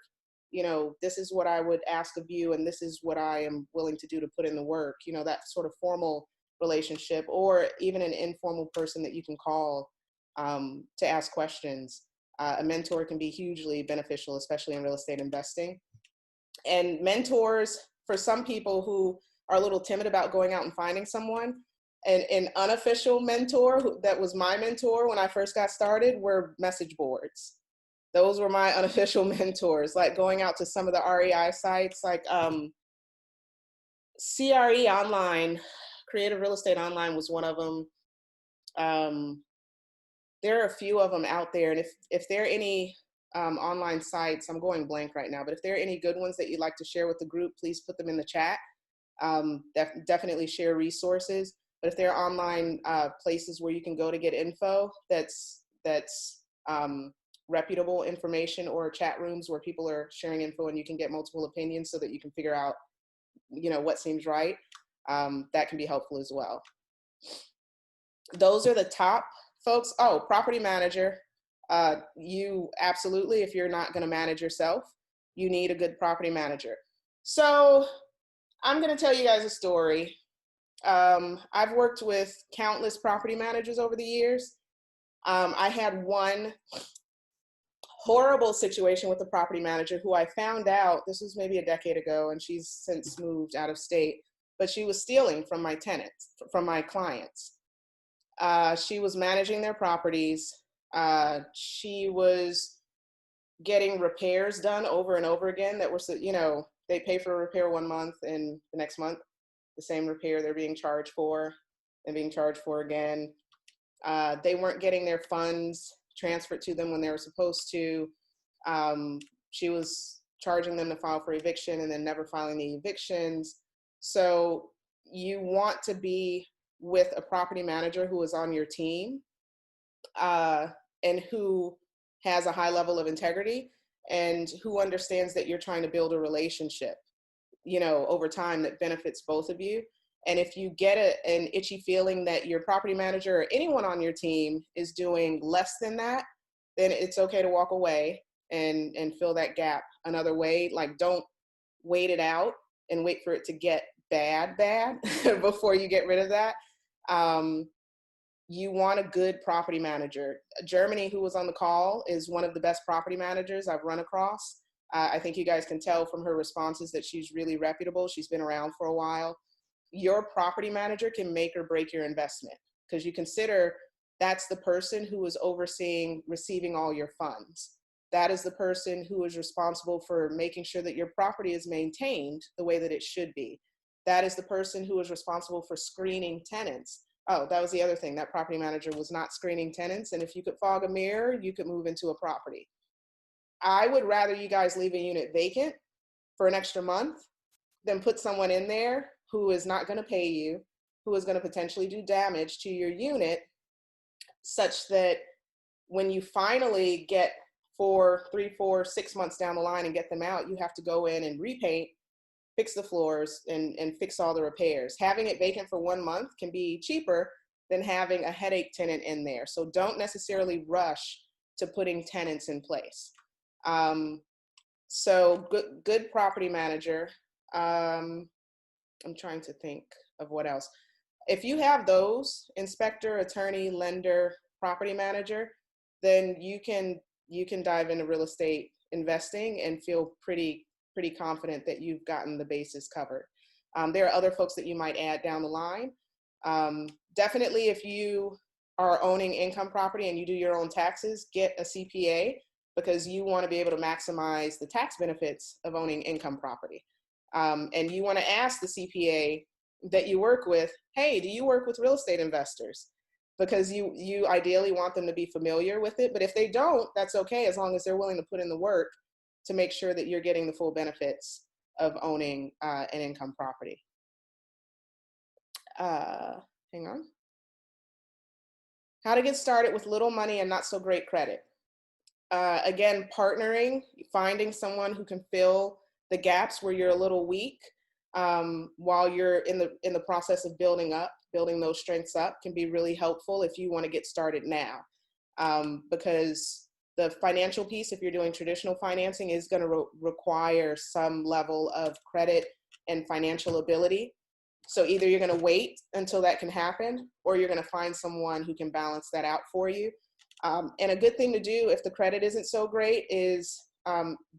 this is what I would ask of you, and this is what I am willing to do to put in the work, that sort of formal relationship, or even an informal person that you can call to ask questions. A mentor can be hugely beneficial, especially in real estate investing. And mentors, for some people who are a little timid about going out and finding someone, an unofficial mentor that was my mentor when I first got started were message boards. Those were my unofficial mentors, like going out to some of the REI sites, like CRE Online, Creative Real Estate Online was one of them. There are a few of them out there, and if there are any online sites, I'm going blank right now, but if there are any good ones that you'd like to share with the group, please put them in the chat. Definitely share resources. But if there are online places where you can go to get info that's reputable information, or chat rooms where people are sharing info and you can get multiple opinions so that you can figure out, what seems right, that can be helpful as well. Those are the top folks. Oh, property manager. You absolutely, if you're not going to manage yourself, you need a good property manager. So I'm going to tell you guys a story. I've worked with countless property managers over the years. I had one horrible situation with a property manager who I found out, this was maybe a decade ago, and she's since moved out of state, but she was stealing from my tenants, from my clients. She was managing their properties. She was getting repairs done over and over again that were, they pay for a repair one month, and the next month, the same repair they're being charged for and being charged for again. They weren't getting their funds transferred to them when they were supposed to. She was charging them to file for eviction and then never filing the evictions. So you want to be with a property manager who is on your team and who has a high level of integrity and who understands that you're trying to build a relationship, over time that benefits both of you. And if you get an itchy feeling that your property manager or anyone on your team is doing less than that, then it's okay to walk away and fill that gap another way. Like, don't wait it out and wait for it to get bad before you get rid of that. You want a good property manager. Germany, who was on the call, is one of the best property managers I've run across. I think you guys can tell from her responses that she's really reputable. She's been around for a while. Your property manager can make or break your investment, because you consider that's the person who is overseeing receiving all your funds. That is the person who is responsible for making sure that your property is maintained the way that it should be. That is the person who is responsible for screening tenants. Oh, that was the other thing. That property manager was not screening tenants. And if you could fog a mirror, you could move into a property. I would rather you guys leave a unit vacant for an extra month than put someone in there who is not going to pay you, who is going to potentially do damage to your unit, such that when you finally get 3, 4, 6 months down the line and get them out, you have to go in and repaint, fix the floors, and fix all the repairs. Having it vacant for 1 month can be cheaper than having a headache tenant in there. So don't necessarily rush to putting tenants in place. So good property manager. I'm trying to think of what else. If you have those, inspector, attorney, lender, property manager, then you can dive into real estate investing and feel pretty confident that you've gotten the bases covered. There are other folks that you might add down the line. Definitely, if you are owning income property and you do your own taxes, get a CPA, because you want to be able to maximize the tax benefits of owning income property. And you want to ask the CPA that you work with, hey, do you work with real estate investors? Because you ideally want them to be familiar with it. But if they don't, that's okay, as long as they're willing to put in the work to make sure that you're getting the full benefits of owning an income property. Hang on. How to get started with little money and not so great credit. Again, partnering, finding someone who can fill the gaps where you're a little weak while you're in the process of building those strengths up, can be really helpful if you want to get started now. Because the financial piece, if you're doing traditional financing, is going to require some level of credit and financial ability. So either you're going to wait until that can happen, or you're going to find someone who can balance that out for you. And a good thing to do if the credit isn't so great is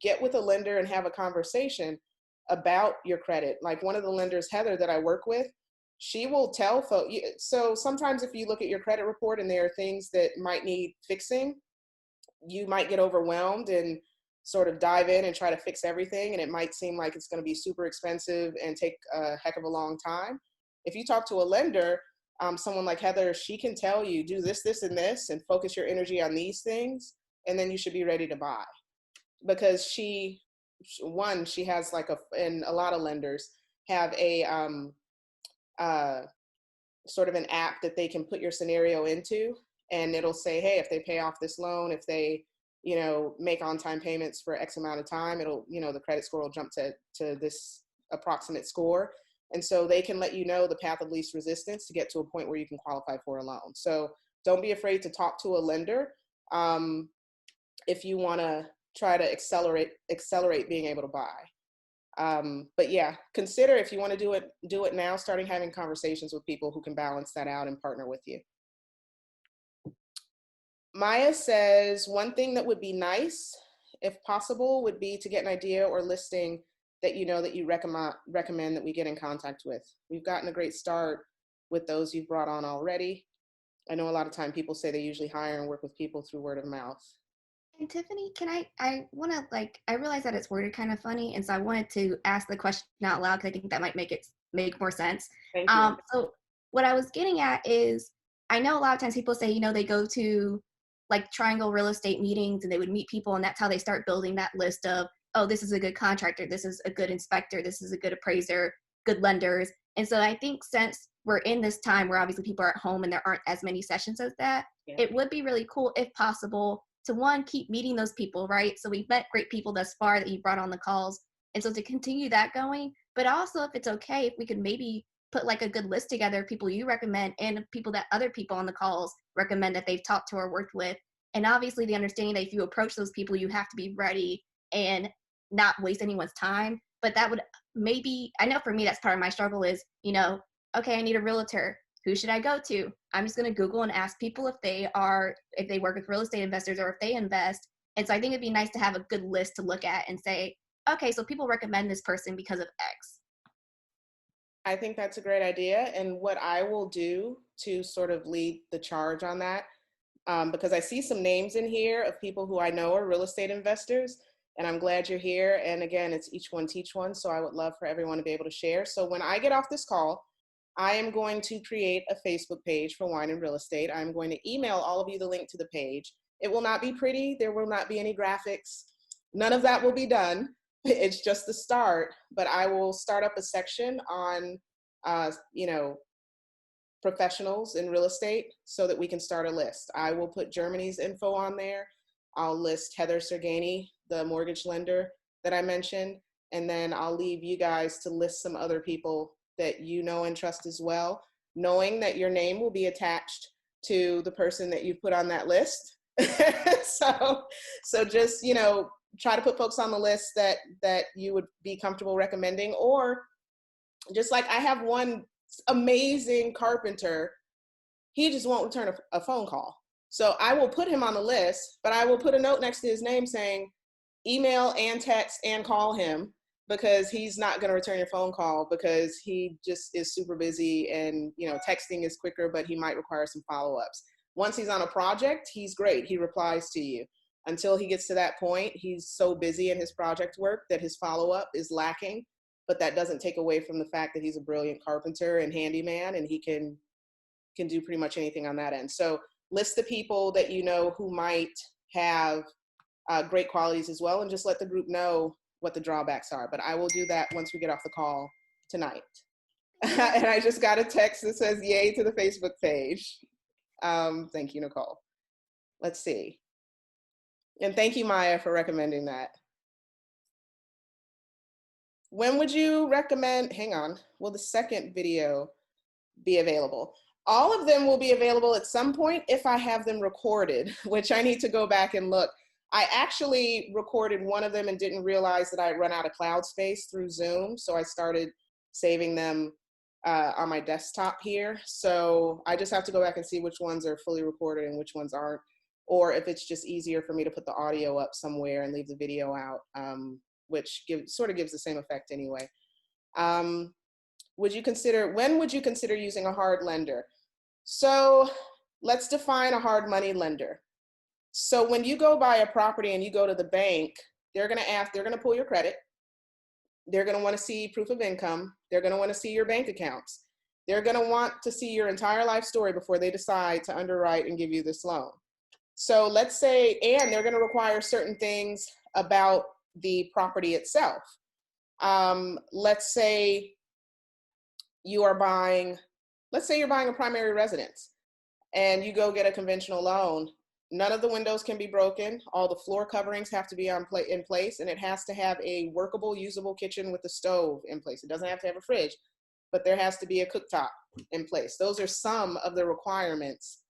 get with a lender and have a conversation about your credit. Like one of the lenders, Heather, that I work with, she will tell folks. So sometimes if you look at your credit report and there are things that might need fixing, you might get overwhelmed and sort of dive in and try to fix everything. And it might seem like it's going to be super expensive and take a heck of a long time. If you talk to a lender, someone like Heather, she can tell you, do this, this, and this, and focus your energy on these things, and then you should be ready to buy. Because she has like and a lot of lenders have a sort of an app that they can put your scenario into, and it'll say, hey, if they pay off this loan, if they, make on-time payments for X amount of time, it'll, the credit score will jump to this approximate score. And so they can let you know the path of least resistance to get to a point where you can qualify for a loan. So don't be afraid to talk to a lender if you want to try to accelerate being able to buy. But yeah, consider, if you want to do it now, starting having conversations with people who can balance that out and partner with you. Maya says, one thing that would be nice, if possible, would be to get an idea or listing that that you recommend that we get in contact with. We've gotten a great start with those you've brought on already. I know a lot of time people say they usually hire and work with people through word of mouth. And Tiffany, I want to I realize that it's worded kind of funny, and so I wanted to ask the question out loud because I think that might make more sense. Thank you. So what I was getting at is, I know a lot of times people say, they go to Triangle real estate meetings and they would meet people, and that's how they start building that list of, oh, this is a good contractor, this is a good inspector, this is a good appraiser, good lenders. And so I think since we're in this time where obviously people are at home and there aren't as many sessions as that, yeah, it would be really cool if possible to, one, keep meeting those people, right? So we've met great people thus far that you brought on the calls. And so to continue that going, but also if it's okay, if we could maybe put a good list together of people you recommend and people that other people on the calls recommend that they've talked to or worked with. And obviously the understanding that if you approach those people, you have to be ready and not waste anyone's time. But that would maybe, I know for me, that's part of my struggle is, okay, I need a realtor. Who should I go to? I'm just going to Google and ask people if they work with real estate investors or if they invest. And so I think it'd be nice to have a good list to look at and say, okay, so people recommend this person because of X. I think that's a great idea. And what I will do to sort of lead the charge on that, because I see some names in here of people who I know are real estate investors, and I'm glad you're here. And again, it's each one teach one. So I would love for everyone to be able to share. So when I get off this call, I am going to create a Facebook page for Wine and Real Estate. I'm going to email all of you the link to the page. It will not be pretty. There will not be any graphics. None of that will be done. It's just the start. But I will start up a section on, professionals in real estate so that we can start a list. I will put Germany's info on there. I'll list Heather Sergani, the mortgage lender that I mentioned, and then I'll leave you guys to list some other people that you know and trust as well, knowing that your name will be attached to the person that you put on that list. So just, try to put folks on the list that you would be comfortable recommending, or just like I have one amazing carpenter, he just won't return a phone call. So I will put him on the list, but I will put a note next to his name saying, email and text and call him, because he's not going to return your phone call because he just is super busy, and texting is quicker, but he might require some follow-ups. Once he's on a project, he's great. He replies to you. Until he gets to that point, he's so busy in his project work that his follow-up is lacking, but that doesn't take away from the fact that he's a brilliant carpenter and handyman, and he can do pretty much anything on that end. So list the people that who might have great qualities as well, and just let the group know what the drawbacks are. But I will do that once we get off the call tonight. And I just got a text that says yay to the Facebook page. Thank you, Nicole. Let's see. And thank you, Maya, for recommending that. When would you recommend, hang on, will the second video be available? All of them will be available at some point if I have them recorded, which I need to go back and look. I actually recorded one of them and didn't realize that I had run out of cloud space through Zoom. So I started saving them on my desktop here. So I just have to go back and see which ones are fully recorded and which ones aren't, or if it's just easier for me to put the audio up somewhere and leave the video out, which sort of gives the same effect anyway. When would you consider using a hard lender? So let's define a hard money lender. So when you go buy a property and you go to the bank, they're going to pull your credit. They're going to want to see proof of income. They're going to want to see your bank accounts. They're going to want to see your entire life story before they decide to underwrite and give you this loan. So let's say, and they're going to require certain things about the property itself. Let's say you're buying a primary residence and you go get a conventional loan. None of the windows can be broken. All the floor coverings have to be in place, and it has to have a workable, usable kitchen with a stove in place. It doesn't have to have a fridge, but there has to be a cooktop in place. Those are some of the requirements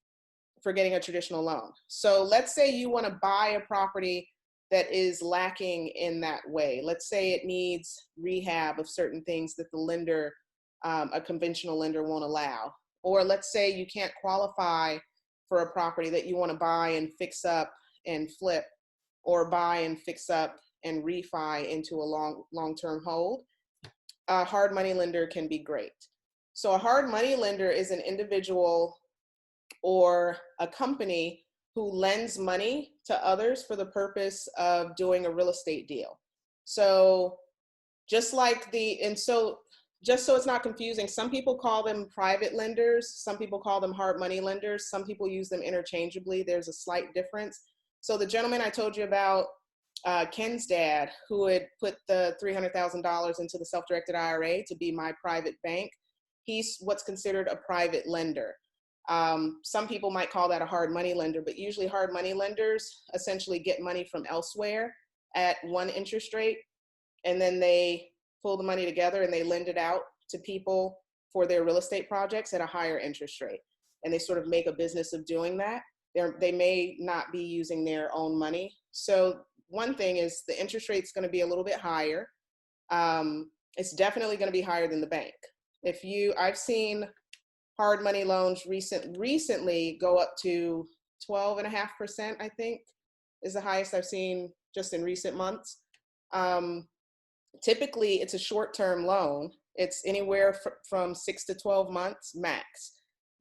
for getting a traditional loan. So let's say you want to buy a property that is lacking in that way. Let's say it needs rehab of certain things that the lender, a conventional lender, won't allow. Or let's say you can't qualify for a property that you want to buy and fix up and flip, or buy and fix up and refi into a long-term hold. A hard money lender can be great. So a hard money lender is an individual or a company who lends money to others for the purpose of doing a real estate deal. So just so it's not confusing, some people call them private lenders, some people call them hard money lenders, some people use them interchangeably. There's a slight difference. So the gentleman I told you about, Ken's dad, who had put the $300,000 into the self-directed IRA to be my private bank, he's what's considered a private lender. Some people might call that a hard money lender, but usually hard money lenders essentially get money from elsewhere at one interest rate, and then they pull the money together and they lend it out to people for their real estate projects at a higher interest rate. And they sort of make a business of doing that. They may not be using their own money. So one thing is the interest rate's going to be a little bit higher. It's definitely going to be higher than the bank. I've seen hard money loans recently go up to 12.5%, I think, is the highest I've seen just in recent months. Typically, it's a short-term loan. It's anywhere from 6 to 12 months max.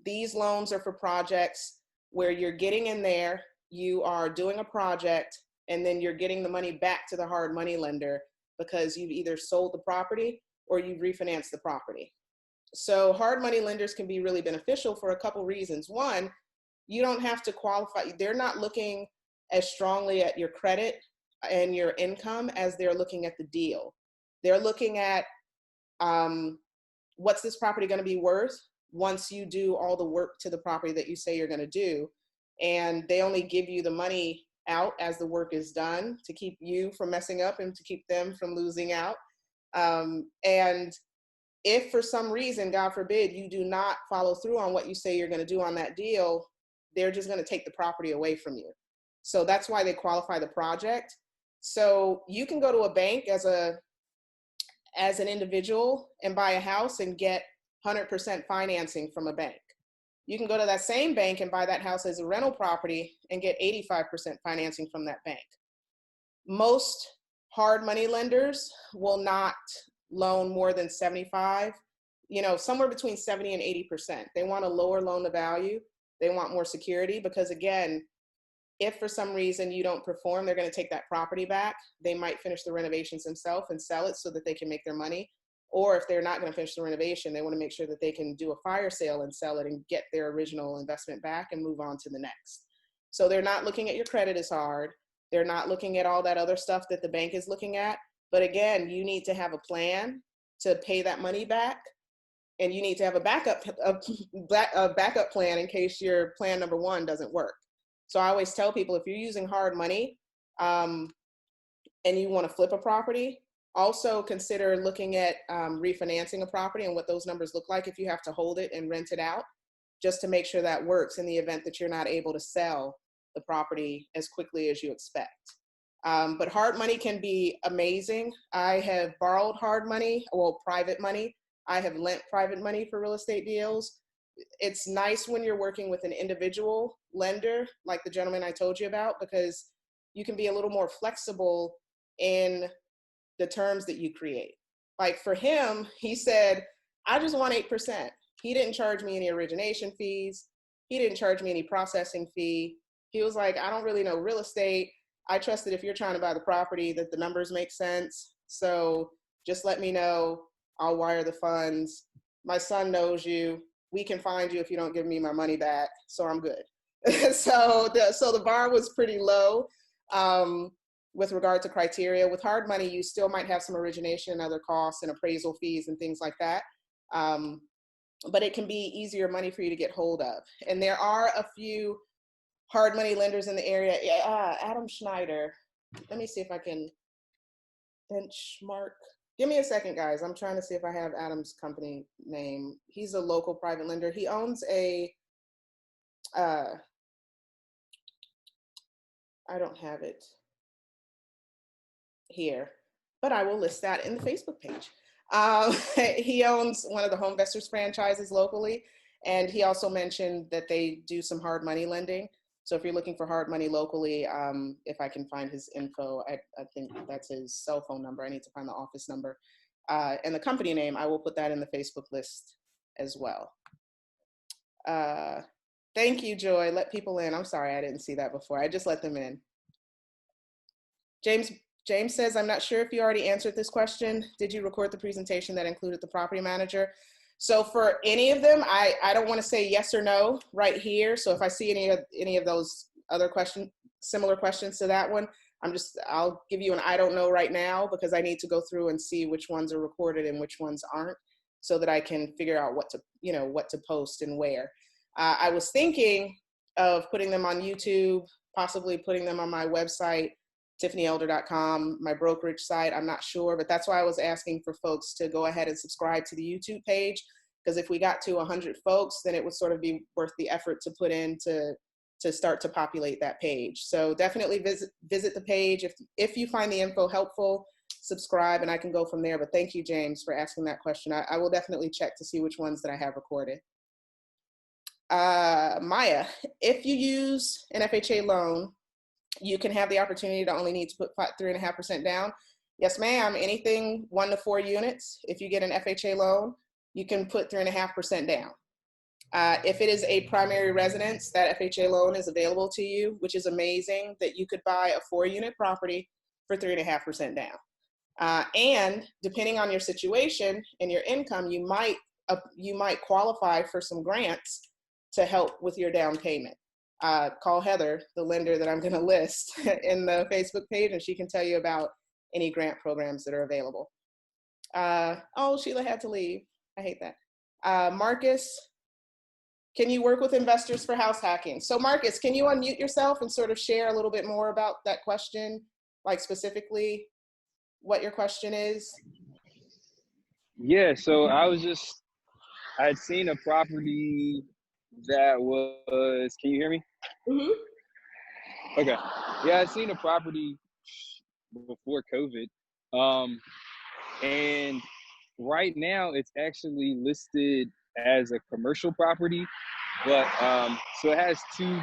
These loans are for projects where you're getting in there, you are doing a project, and then you're getting the money back to the hard money lender because you've either sold the property or you've refinanced the property. So hard money lenders can be really beneficial for a couple reasons. One, you don't have to qualify. They're not looking as strongly at your credit and your income as they're looking at the deal. They're looking at what's this property going to be worth once you do all the work to the property that you say you're going to do. And they only give you the money out as the work is done to keep you from messing up and to keep them from losing out. And if for some reason, God forbid, you do not follow through on what you say you're going to do on that deal, they're just going to take the property away from you. So that's why they qualify the project. So you can go to a bank as an individual and buy a house and get 100% financing from a bank. You can go to that same bank and buy that house as a rental property and get 85% financing from that bank. Most hard money lenders will not loan more than 75, somewhere between 70 and 80%. They want a lower loan to value. They want more security because, again, if for some reason you don't perform, they're going to take that property back. They might finish the renovations themselves and sell it so that they can make their money. Or if they're not going to finish the renovation, they want to make sure that they can do a fire sale and sell it and get their original investment back and move on to the next. So they're not looking at your credit as hard. They're not looking at all that other stuff that the bank is looking at. But again, you need to have a plan to pay that money back. And you need to have a backup plan in case your plan number one doesn't work. So I always tell people, if you're using hard money and you want to flip a property, also consider looking at refinancing a property and what those numbers look like if you have to hold it and rent it out, just to make sure that works in the event that you're not able to sell the property as quickly as you expect. But hard money can be amazing. I have borrowed hard money, well, private money. I have lent private money for real estate deals. It's nice when you're working with an individual lender, like the gentleman I told you about, because you can be a little more flexible in the terms that you create. Like for him, he said, I just want 8%. He didn't charge me any origination fees. He didn't charge me any processing fee. He was like, I don't really know real estate. I trust that if you're trying to buy the property, that the numbers make sense. So just let me know. I'll wire the funds. My son knows you. We can find you if you don't give me my money back. So I'm good. So the bar was pretty low with regard to criteria. With hard money, you still might have some origination and other costs and appraisal fees and things like that. But it can be easier money for you to get hold of. And there are a few hard money lenders in the area. Adam Schneider. Let me see if I can benchmark. Give me a second, guys. I'm trying to see if I have Adam's company name. He's a local private lender. He owns a, I don't have it here, but I will list that in the Facebook page. He owns one of the Home Investors franchises locally, and he also mentioned that they do some hard money lending. So if you're looking for hard money locally, if I can find his info, I think that's his cell phone number. I need to find the office number. And the company name, I will put that in the Facebook list as well. Thank you, Joy. Let people in. I'm sorry, I didn't see that before. I just let them in. James says, I'm not sure if you already answered this question. Did you record the presentation that included the property manager? So for any of them, I don't want to say yes or no right here. So if I see any of those other questions, similar questions to that one, I'll give you an I don't know right now, because I need to go through and see which ones are recorded and which ones aren't, so that I can figure out what to post and where. I was thinking of putting them on YouTube, possibly putting them on my website, tiffanyelder.com, my brokerage site. I'm not sure, but that's why I was asking for folks to go ahead and subscribe to the YouTube page, because if we got to 100 folks, then it would sort of be worth the effort to put in to start to populate that page. So definitely visit the page. If you find the info helpful, subscribe, and I can go from there. But thank you, James, for asking that question. I will definitely check to see which ones that I have recorded. Maya, if you use an FHA loan, you can have the opportunity to only need to put 3.5% down. Yes, ma'am. Anything 1 to 4 units, if you get an FHA loan, you can put 3.5% down. If it is a primary residence, that FHA loan is available to you, which is amazing that you could buy a 4-unit property for 3.5% down. And depending on your situation and your income, you might qualify for some grants to help with your down payment. Call Heather, the lender that I'm going to list in the Facebook page, and she can tell you about any grant programs that are available. Oh, Sheila had to leave. I hate that. Marcus, can you work with investors for house hacking? So Marcus, can you unmute yourself and sort of share a little bit more about that question, like specifically what your question is? Yeah, so I had seen a property that was, can you hear me? Mm-hmm. Okay. Yeah, I'd seen a property before COVID. And right now it's actually listed as a commercial property, but so it has two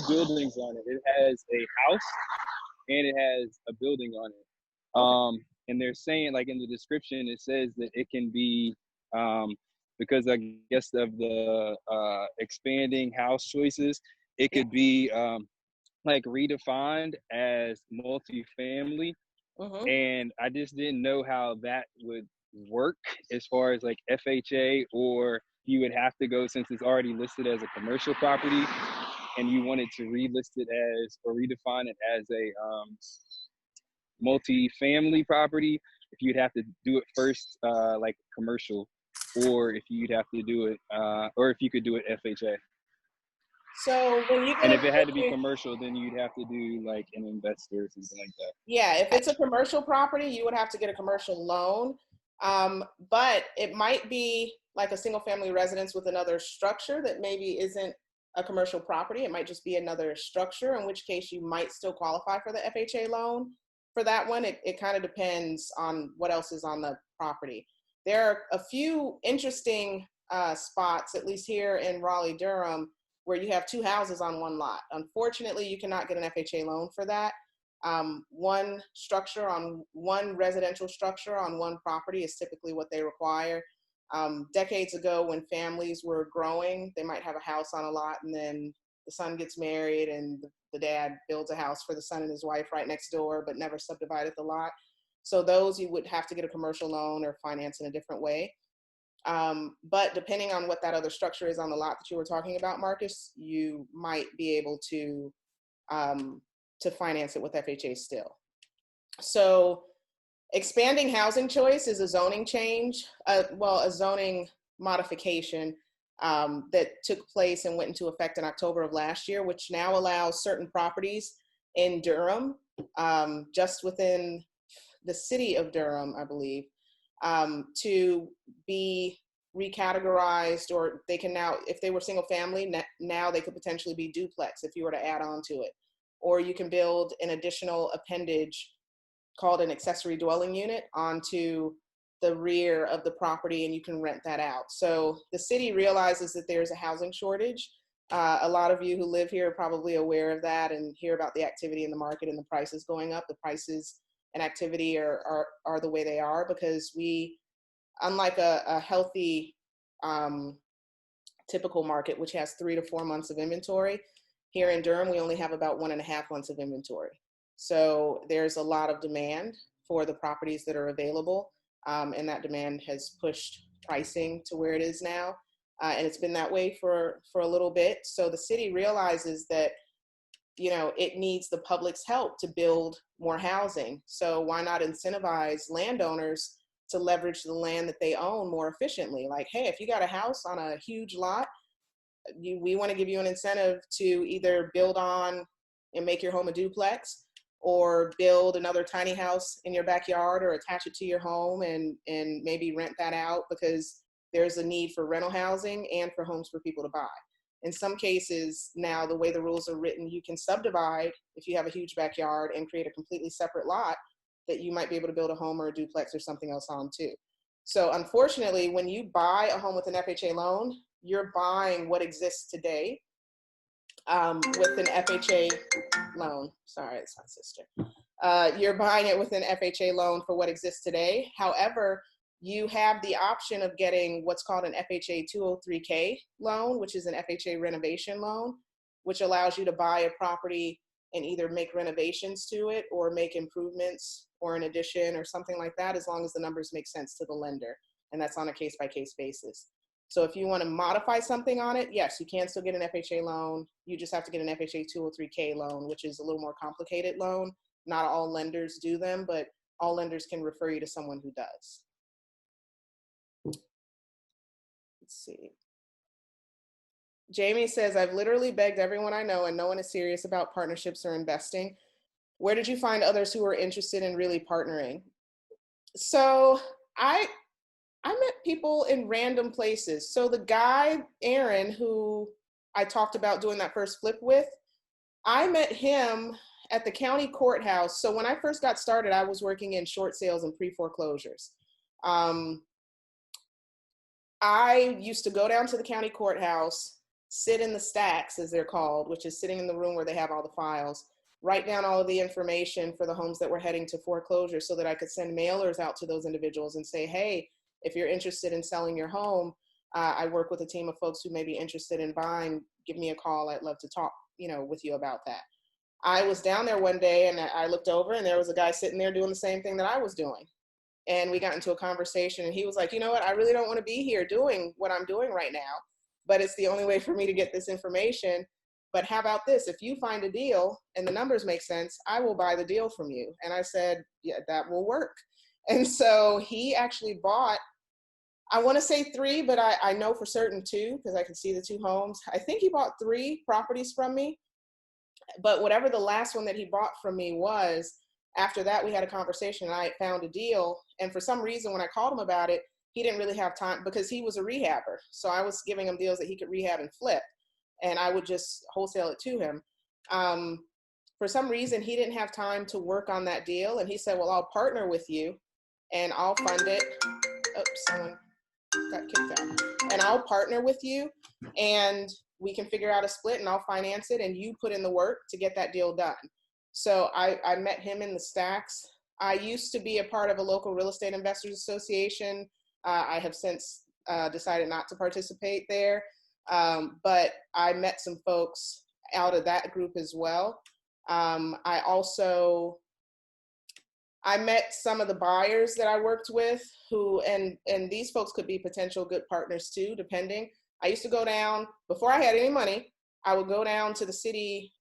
buildings on it. It has a house and it has a building on it. And they're saying, like in the description, it says that it can be because I guess of the expanding house choices, it could be like redefined as multifamily. Mm-hmm. And I just didn't know how that would work as far as like FHA, or you would have to go, since it's already listed as a commercial property and you wanted to relist it as, or redefine it as a multi-family property, if you'd have to do it first like commercial, or if you'd have to do it or if you could do it FHA. So when you and if it had to be commercial, then you'd have to do like an investor or something like that. Yeah, if it's a commercial property, you would have to get a commercial loan. But it might be like a single family residence with another structure that maybe isn't a commercial property. It might just be another structure, in which case you might still qualify for the FHA loan. For that one, it kind of depends on what else is on the property. There are a few interesting spots, at least here in Raleigh-Durham, where you have two houses on one lot. Unfortunately, you cannot get an FHA loan for that. One residential structure on one property is typically what they require. Decades ago, when families were growing, they might have a house on a lot, and then the son gets married and the dad builds a house for the son and his wife right next door, but never subdivided the lot. So those you would have to get a commercial loan or finance in a different way. But depending on what that other structure is on the lot that you were talking about, Marcus, you might be able to finance it with FHA still. So expanding housing choice is a zoning change, a zoning modification that took place and went into effect in October of last year, which now allows certain properties in Durham, just within the city of Durham, I believe, to be recategorized, or they can now, if they were single family, now they could potentially be duplex if you were to add on to it. Or you can build an additional appendage called an accessory dwelling unit onto the rear of the property, and you can rent that out. So the city realizes that there's a housing shortage. A lot of you who live here are probably aware of that and hear about the activity in the market and the prices going up. The prices and activity are the way they are because we, unlike a healthy typical market, which has 3 to 4 months of inventory, here in Durham, we only have about 1.5 months of inventory. So there's a lot of demand for the properties that are available, and that demand has pushed pricing to where it is now. And it's been that way for a little bit. So the city realizes that, you know, it needs the public's help to build more housing. So why not incentivize landowners to leverage the land that they own more efficiently? Like, hey, if you got a house on a huge lot, we want to give you an incentive to either build on and make your home a duplex, or build another tiny house in your backyard, or attach it to your home and maybe rent that out, because there's a need for rental housing and for homes for people to buy. In some cases now, the way the rules are written, you can subdivide if you have a huge backyard and create a completely separate lot that you might be able to build a home or a duplex or something else on too. So unfortunately, when you buy a home with an FHA loan, you're buying what exists today with an FHA loan. Sorry, it's my sister. You're buying it with an FHA loan for what exists today. However, you have the option of getting what's called an FHA 203K loan, which is an FHA renovation loan, which allows you to buy a property and either make renovations to it or make improvements or an addition or something like that, as long as the numbers make sense to the lender. And that's on a case-by-case basis. So if you want to modify something on it, yes, you can still get an FHA loan. You just have to get an FHA 203K loan, which is a little more complicated loan. Not all lenders do them, but all lenders can refer you to someone who does. Let's see. Jamie says, I've literally begged everyone I know and no one is serious about partnerships or investing. Where did you find others who were interested in really partnering? So I met people in random places. So the guy, Aaron, who I talked about doing that first flip with, I met him at the county courthouse. So when I first got started, I was working in short sales and pre-foreclosures. I used to go down to the county courthouse, sit in the stacks, as they're called, which is sitting in the room where they have all the files, write down all of the information for the homes that were heading to foreclosure so that I could send mailers out to those individuals and say, hey, if you're interested in selling your home, I work with a team of folks who may be interested in buying. Give me a call. I'd love to talk, with you about that. I was down there one day and I looked over and there was a guy sitting there doing the same thing that I was doing. And we got into a conversation and he was like, you know what, I really don't want to be here doing what I'm doing right now, but it's the only way for me to get this information. But how about this? If you find a deal and the numbers make sense, I will buy the deal from you. And I said, yeah, that will work. And so he actually bought, I want to say 3, but I know for certain 2 because I can see the 2 homes. I think he bought 3 properties from me, but whatever the last one that he bought from me was, after that we had a conversation and I found a deal. And for some reason, when I called him about it, he didn't really have time because he was a rehabber. So I was giving him deals that he could rehab and flip. and I would just wholesale it to him. For some reason, he didn't have time to work on that deal, and he said, well, I'll partner with you and I'll fund it. Oops, someone got kicked out. And I'll partner with you, and we can figure out a split, and I'll finance it, and you put in the work to get that deal done. So I met him in the stacks. I used to be a part of a local real estate investors association. I have since decided not to participate there, but I met some folks out of that group as well. I met some of the buyers that I worked with who, and these folks could be potential good partners too, depending. I used to go down, before I had any money, I would go down to the city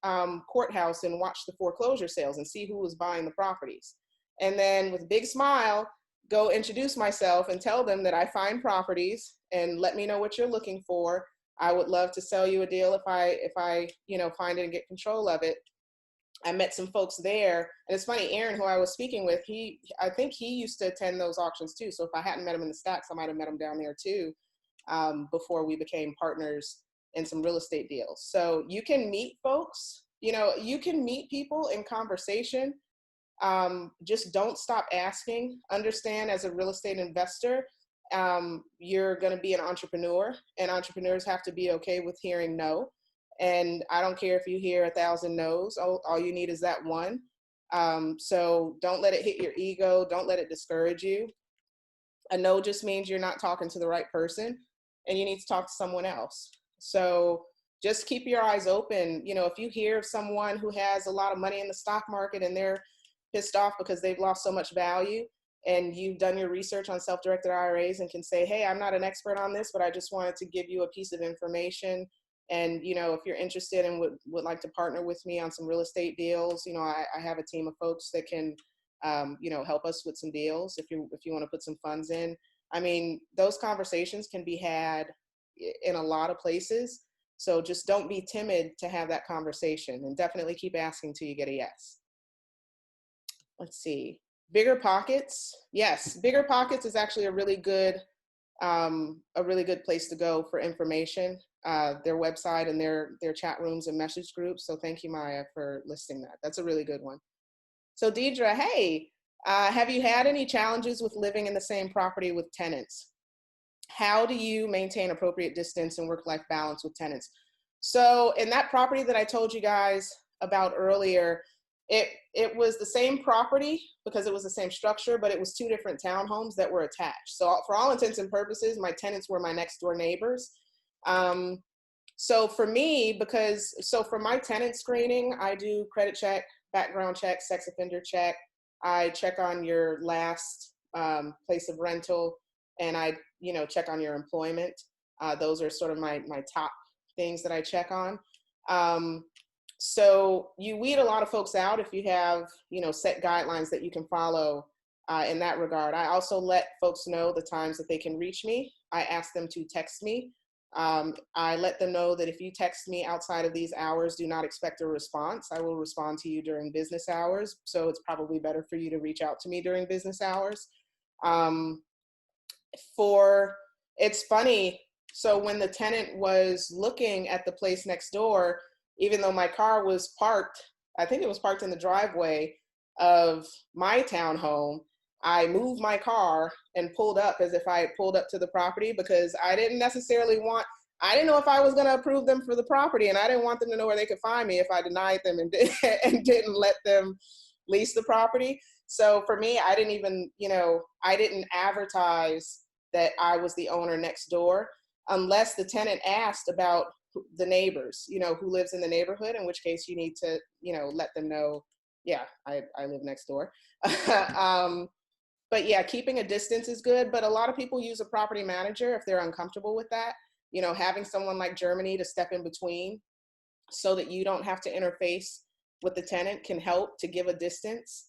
courthouse and watch the foreclosure sales and see who was buying the properties. And then with a big smile, go introduce myself and tell them that I find properties and let me know what you're looking for. I would love to sell you a deal if I find it and get control of it. I met some folks there, and it's funny, Aaron, who I was speaking with, I think he used to attend those auctions too. So if I hadn't met him in the stacks, I might have met him down there too, before we became partners in some real estate deals. So you can meet folks, you can meet people in conversation. Just don't stop asking. Understand, as a real estate investor, you're going to be an entrepreneur, and entrepreneurs have to be okay with hearing no. And I don't care if you hear 1,000 no's, all you need is that one. So don't let it hit your ego. Don't let it discourage you. A no just means you're not talking to the right person and you need to talk to someone else. So just keep your eyes open. If you hear of someone who has a lot of money in the stock market and they're pissed off because they've lost so much value, and you've done your research on self-directed IRAs and can say, hey, I'm not an expert on this, but I just wanted to give you a piece of information. And, if you're interested and would like to partner with me on some real estate deals, I have a team of folks that can, help us with some deals if you want to put some funds in. I mean, those conversations can be had in a lot of places. So just don't be timid to have that conversation, and definitely keep asking till you get a yes. Let's see. Bigger Pockets. Yes, Bigger Pockets is actually a really good place to go for information. Their website and their chat rooms and message groups. So thank you, Maya, for listing that. That's a really good one. So Deidre, hey, have you had any challenges with living in the same property with tenants? How do you maintain appropriate distance and work-life balance with tenants? So in that property that I told you guys about earlier, it was the same property because it was the same structure, but it was two different townhomes that were attached. So for all intents and purposes, my tenants were my next door neighbors. So for me, for my tenant screening, I do credit check, background check, sex offender check. I check on your last place of rental, and I check on your employment. Those are sort of my top things that I check on. So you weed a lot of folks out if you have, set guidelines that you can follow in that regard. I also let folks know the times that they can reach me. I ask them to text me. I let them know that if you text me outside of these hours, do not expect a response. I will respond to you during business hours. So it's probably better for you to reach out to me during business hours. It's funny. So when the tenant was looking at the place next door, even though my car was parked, I think it was parked in the driveway of my townhome, I moved my car and pulled up as if I had pulled up to the property, because I didn't know if I was going to approve them for the property, and I didn't want them to know where they could find me if I denied them and didn't let them lease the property. So for me, I didn't even, I didn't advertise that I was the owner next door unless the tenant asked about the neighbors, who lives in the neighborhood, in which case you need to, let them know, yeah, I live next door. But yeah, keeping a distance is good, but a lot of people use a property manager if they're uncomfortable with that. Having someone like Germany to step in between so that you don't have to interface with the tenant can help to give a distance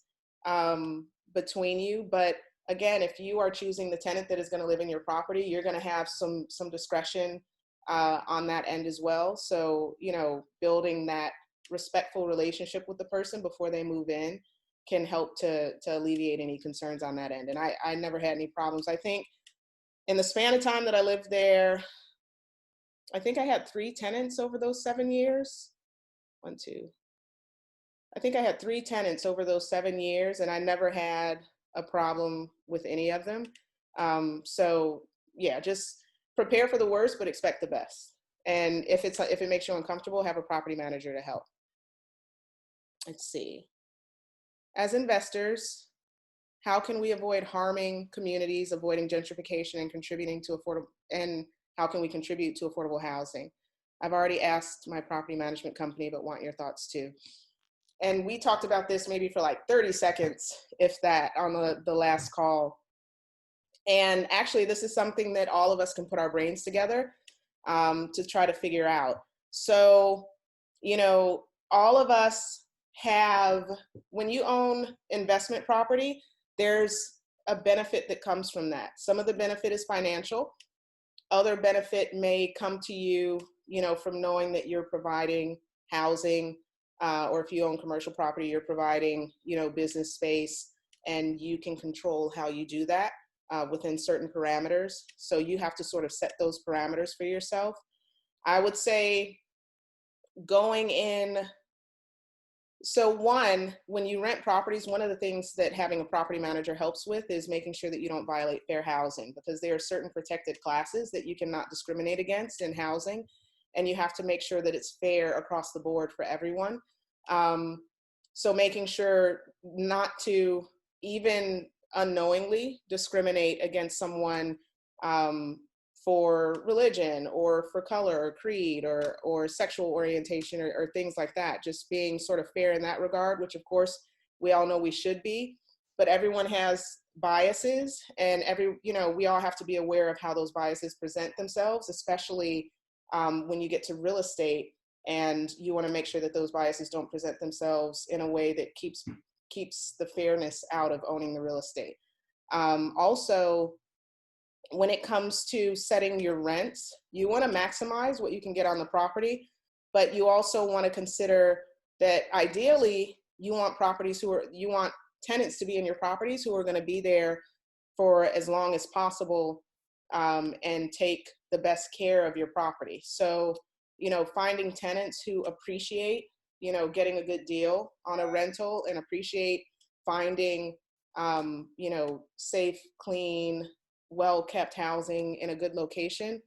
between you. But again, if you are choosing the tenant that is going to live in your property, you're going to have some discretion on that end as well. So, building that respectful relationship with the person before they move in can help to alleviate any concerns on that end. And I never had any problems. I think in the span of time that I lived there, I think I had 3 tenants over those 7 years. I think I had 3 tenants over those 7 years, and I never had a problem with any of them. So yeah, just prepare for the worst, but expect the best. And if it makes you uncomfortable, have a property manager to help. Let's see. As investors, how can we avoid harming communities, avoiding gentrification, and contributing to affordable, and how can we contribute to affordable housing? I've already asked my property management company, but want your thoughts too. And we talked about this maybe for like 30 seconds, if that, on the last call. And actually, this is something that all of us can put our brains together to try to figure out. So, you know, all of us have, when you own investment property, there's a benefit that comes from that. Some of the benefit is financial. Other benefit may come to you, you know, from knowing that you're providing housing, or if you own commercial property, you're providing, you know, business space, and you can control how you do that within certain parameters. So you have to sort of set those parameters for yourself. I would say going in, so one, when you rent properties, one of the things that having a property manager helps with is making sure that you don't violate fair housing, because there are certain protected classes that you cannot discriminate against in housing, and you have to make sure that it's fair across the board for everyone. So making sure not to even unknowingly discriminate against someone for religion or for color or creed or sexual orientation or things like that. Just being sort of fair in that regard, which of course we all know we should be, but everyone has biases, and we all have to be aware of how those biases present themselves, especially when you get to real estate, and you want to make sure that those biases don't present themselves in a way that keeps the fairness out of owning the real estate. Also, when it comes to setting your rents, you want to maximize what you can get on the property, but you also want to consider that ideally you want tenants to be in your properties who are going to be there for as long as possible, and take the best care of your property. So, you know, finding tenants who appreciate, you know, getting a good deal on a rental and appreciate finding, you know, safe, clean, well-kept housing in a good location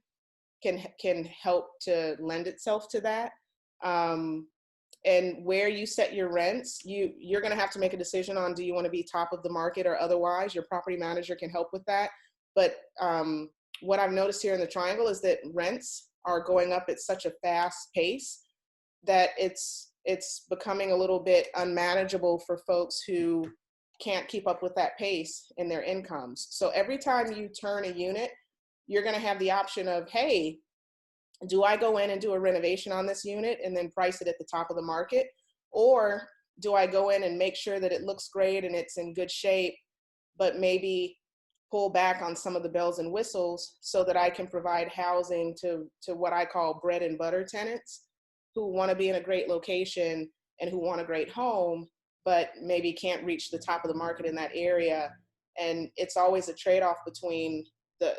can help to lend itself to that. And where you set your rents, you're going to have to make a decision on, do you want to be top of the market or otherwise? Your property manager can help with that. But what I've noticed here in the Triangle is that rents are going up at such a fast pace that it's becoming a little bit unmanageable for folks who can't keep up with that pace in their incomes. So every time you turn a unit, you're going to have the option of, hey, do I go in and do a renovation on this unit and then price it at the top of the market? Or do I go in and make sure that it looks great and it's in good shape, but maybe pull back on some of the bells and whistles so that I can provide housing to what I call bread and butter tenants who want to be in a great location and who want a great home, but maybe can't reach the top of the market in that area. And it's always a trade-off between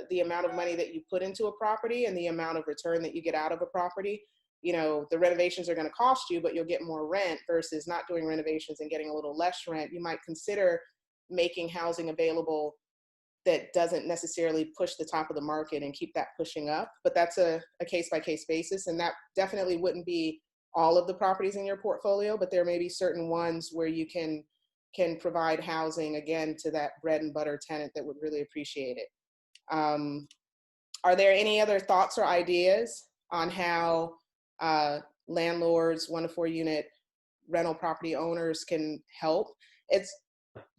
the amount of money that you put into a property and the amount of return that you get out of a property. You know, the renovations are going to cost you, but you'll get more rent, versus not doing renovations and getting a little less rent. You might consider making housing available that doesn't necessarily push the top of the market and keep that pushing up. But that's a case-by-case basis. And that definitely wouldn't be all of the properties in your portfolio, but there may be certain ones where you can provide housing, again, to that bread and butter tenant that would really appreciate it. Are there any other thoughts or ideas on how landlords, 1 to 4 unit rental property owners can help?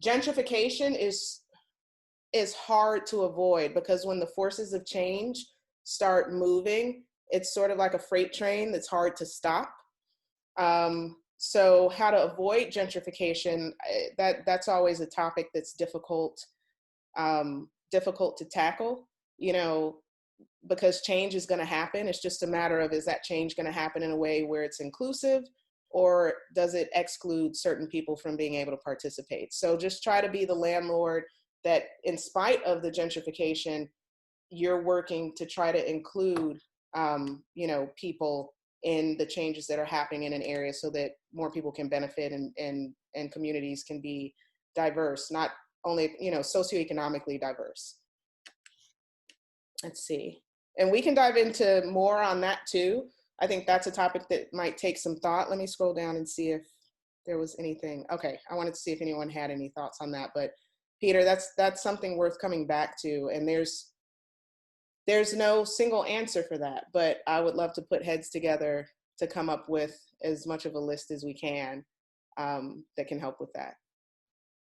Gentrification is hard to avoid, because when the forces of change start moving, it's sort of like a freight train that's hard to stop. So how to avoid gentrification, that's always a topic that's difficult to tackle, you know, because change is going to happen. It's just a matter of, is that change going to happen in a way where it's inclusive, or does it exclude certain people from being able to participate? So just try to be the landlord that, in spite of the gentrification, you're working to try to include you know, people in the changes that are happening in an area so that more people can benefit and communities can be diverse, not only, you know, socioeconomically diverse. Let's see. And we can dive into more on that too. I think that's a topic that might take some thought. Let me scroll down and see if there was anything. Okay, I wanted to see if anyone had any thoughts on that. But Peter, that's something worth coming back to. And there's no single answer for that, but I would love to put heads together to come up with as much of a list as we can that can help with that.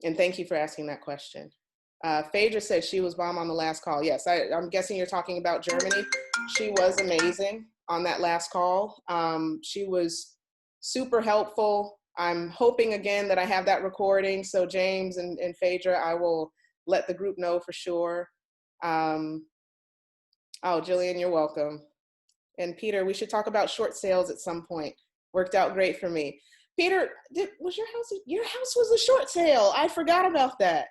And thank you for asking that question. Phaedra said she was bomb on the last call. Yes, I'm guessing you're talking about Germany. She was amazing on that last call. She was super helpful. I'm hoping again that I have that recording. So James and Phaedra, I will let the group know for sure. Oh, Jillian, you're welcome. And Peter, we should talk about short sales at some point. Worked out great for me. Peter, was your house was a short sale? I forgot about that.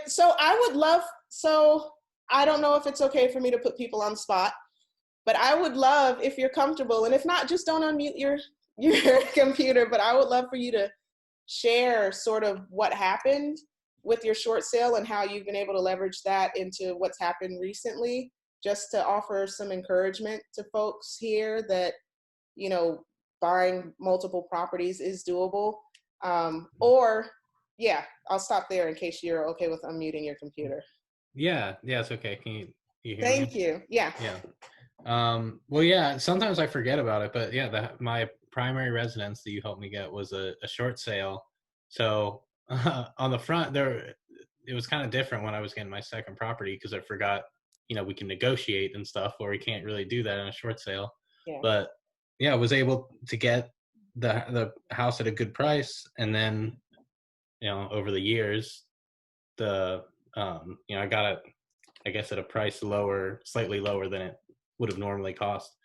So I would love, so I don't know if it's okay for me to put people on the spot, but I would love, if you're comfortable, and if not, just don't unmute your computer, but I would love for you to share sort of what happened with your short sale and how you've been able to leverage that into what's happened recently, just to offer some encouragement to folks here that, you know, buying multiple properties is doable. Or yeah, I'll stop there in case you're okay with unmuting your computer. Yeah, it's okay. Can you hear me? Thank you. Yeah. Well, yeah, sometimes I forget about it, but yeah, my primary residence that you helped me get was a short sale. So on the front there, it was kind of different when I was getting my second property because I forgot, you know, we can negotiate and stuff, or we can't really do that in a short sale. Yeah. But yeah, I was able to get the house at a good price, and then, you know, over the years, you know, I got it, I guess, at a price slightly lower than it would have normally cost.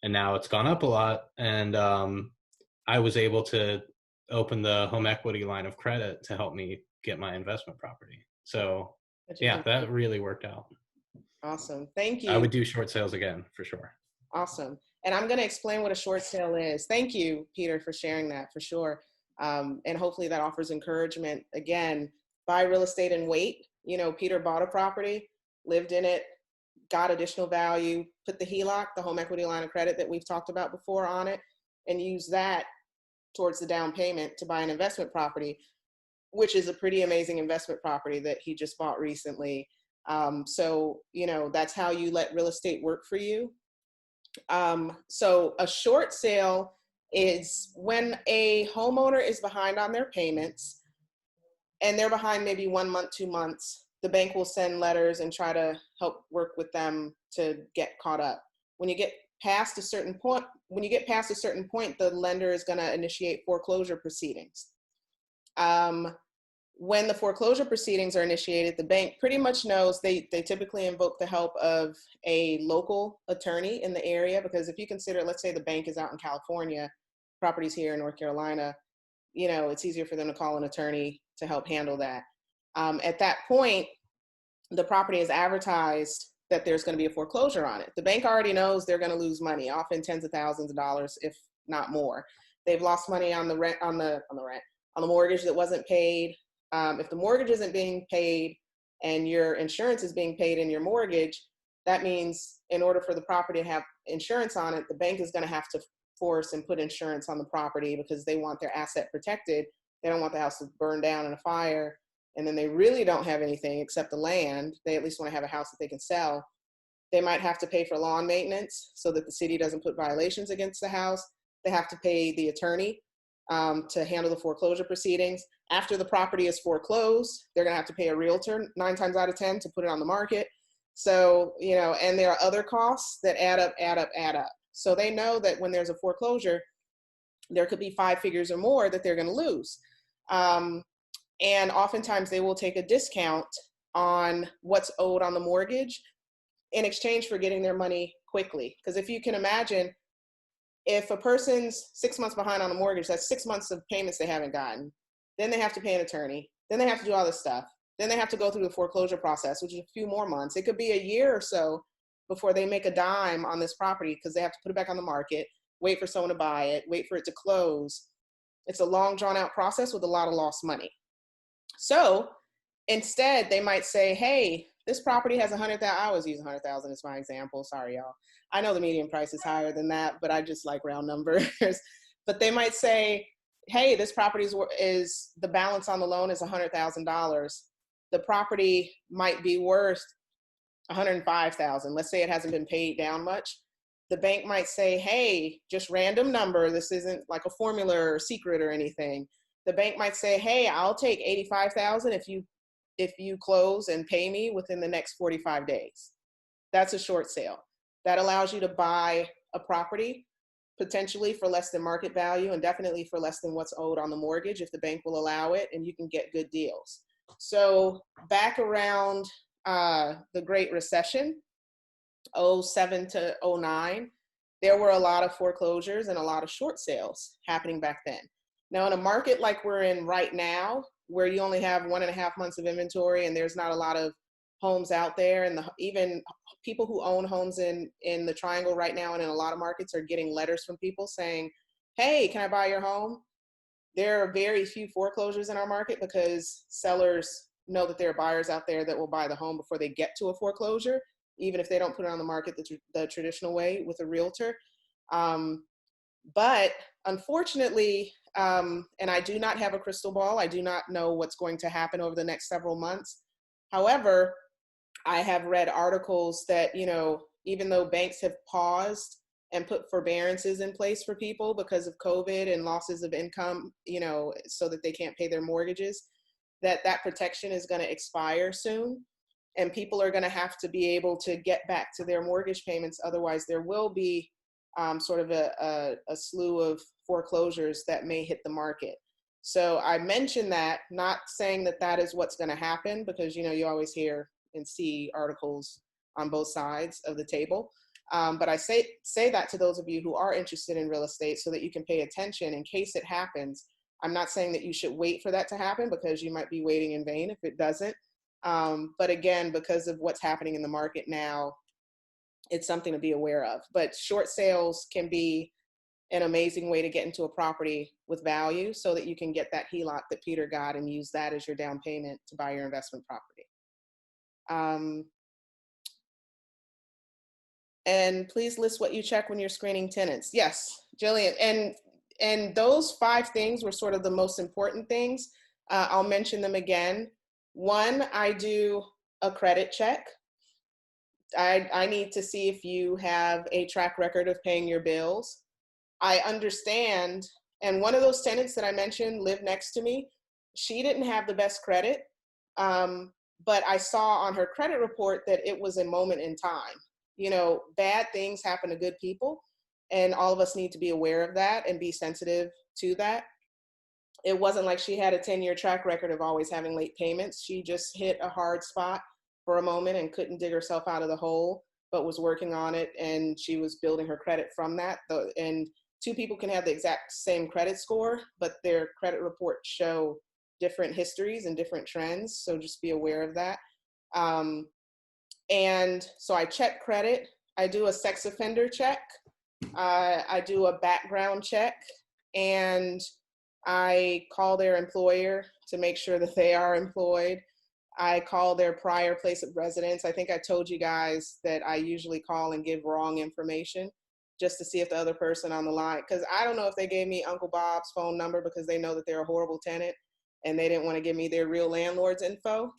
And now it's gone up a lot. And I was able to open the home equity line of credit to help me get my investment property. So yeah, that really worked out. Awesome. Thank you. I would do short sales again for sure. Awesome. And I'm going to explain what a short sale is. Thank you, Peter, for sharing that for sure. And hopefully that offers encouragement. Again, buy real estate and wait. You know, Peter bought a property, lived in it, got additional value, put the HELOC, the home equity line of credit that we've talked about before, on it, and use that towards the down payment to buy an investment property, which is a pretty amazing investment property that he just bought recently. So, you know, that's how you let real estate work for you. So a short sale is when a homeowner is behind on their payments and they're behind maybe 1 month, 2 months. The bank will send letters and try to help work with them to get caught up. When you get past a certain point, the lender is going to initiate foreclosure proceedings. When the foreclosure proceedings are initiated, the bank pretty much knows they typically invoke the help of a local attorney in the area, because if you consider, let's say the bank is out in California, properties here in North Carolina, you know, it's easier for them to call an attorney to help handle that. At that point, the property is advertised that there's going to be a foreclosure on it. The bank already knows they're going to lose money, often tens of thousands of dollars, if not more. They've lost money on the rent, on the mortgage that wasn't paid. If the mortgage isn't being paid and your insurance is being paid in your mortgage, that means in order for the property to have insurance on it, the bank is going to have to force and put insurance on the property because they want their asset protected. They don't want the house to burn down in a fire. And then they really don't have anything except the land. They at least want to have a house that they can sell. They might have to pay for lawn maintenance so that the city doesn't put violations against the house. They have to pay the attorney to handle the foreclosure proceedings. After the property is foreclosed, they're going to have to pay a realtor 9 times out of 10 to put it on the market. So, you know, and there are other costs that add up. So they know that when there's a foreclosure, there could be 5 figures or more that they're going to lose. And oftentimes they will take a discount on what's owed on the mortgage in exchange for getting their money quickly. Because if you can imagine, if a person's 6 months behind on a mortgage, that's 6 months of payments they haven't gotten. Then they have to pay an attorney. Then they have to do all this stuff. Then they have to go through the foreclosure process, which is a few more months. It could be a year or so before they make a dime on this property, because they have to put it back on the market, wait for someone to buy it, wait for it to close. It's a long drawn out process with a lot of lost money. So instead they might say, hey, this property has 100,000, I always use 100,000 as my example, sorry y'all. I know the median price is higher than that, but I just like round numbers. But they might say, hey, this property is the balance on the loan is $100,000. The property might be worth 105,000. Let's say it hasn't been paid down much. The bank might say, hey, just random number. This isn't like a formula or secret or anything. The bank might say, hey, I'll take 85,000 if you close and pay me within the next 45 days. That's a short sale. That allows you to buy a property potentially for less than market value and definitely for less than what's owed on the mortgage if the bank will allow it, and you can get good deals. So back around the Great Recession, 07 to 09, there were a lot of foreclosures and a lot of short sales happening back then. Now in a market like we're in right now, where you only have 1.5 months of inventory and there's not a lot of homes out there, and even people who own homes in the Triangle right now and in a lot of markets are getting letters from people saying, hey, can I buy your home? There are very few foreclosures in our market because sellers know that there are buyers out there that will buy the home before they get to a foreclosure, even if they don't put it on the market the traditional way with a realtor. But unfortunately, and I do not have a crystal ball, I do not know what's going to happen over the next several months. However, I have read articles that, you know, even though banks have paused and put forbearances in place for people because of COVID and losses of income, you know, so that they can't pay their mortgages, that protection is going to expire soon. And people are going to have to be able to get back to their mortgage payments. Otherwise, there will be sort of a slew of foreclosures that may hit the market. So I mentioned that, not saying that that is what's going to happen, because, you know, you always hear and see articles on both sides of the table. But I say that to those of you who are interested in real estate so that you can pay attention in case it happens. I'm not saying that you should wait for that to happen, because you might be waiting in vain if it doesn't. But again, because of what's happening in the market now, it's something to be aware of. But short sales can be an amazing way to get into a property with value so that you can get that HELOC that Peter got and use that as your down payment to buy your investment property. And please list what you check when you're screening tenants. Yes, Jillian, and those 5 things were sort of the most important things. I'll mention them again. 1, I do a credit check. I need to see if you have a track record of paying your bills. I understand, and one of those tenants that I mentioned lived next to me. She didn't have the best credit, but I saw on her credit report that it was a moment in time. You know, bad things happen to good people, and all of us need to be aware of that and be sensitive to that. It wasn't like she had a 10-year track record of always having late payments. She just hit a hard spot for a moment and couldn't dig herself out of the hole, but was working on it, and she was building her credit from that. And 2 people can have the exact same credit score, but their credit reports show different histories and different trends, so just be aware of that. And so I check credit. I do a sex offender check. I do a background check, and I call their employer to make sure that they are employed. I call their prior place of residence. I think I told you guys that I usually call and give wrong information just to see if the other person on the line, because I don't know if they gave me Uncle Bob's phone number because they know that they're a horrible tenant and they didn't want to give me their real landlord's info.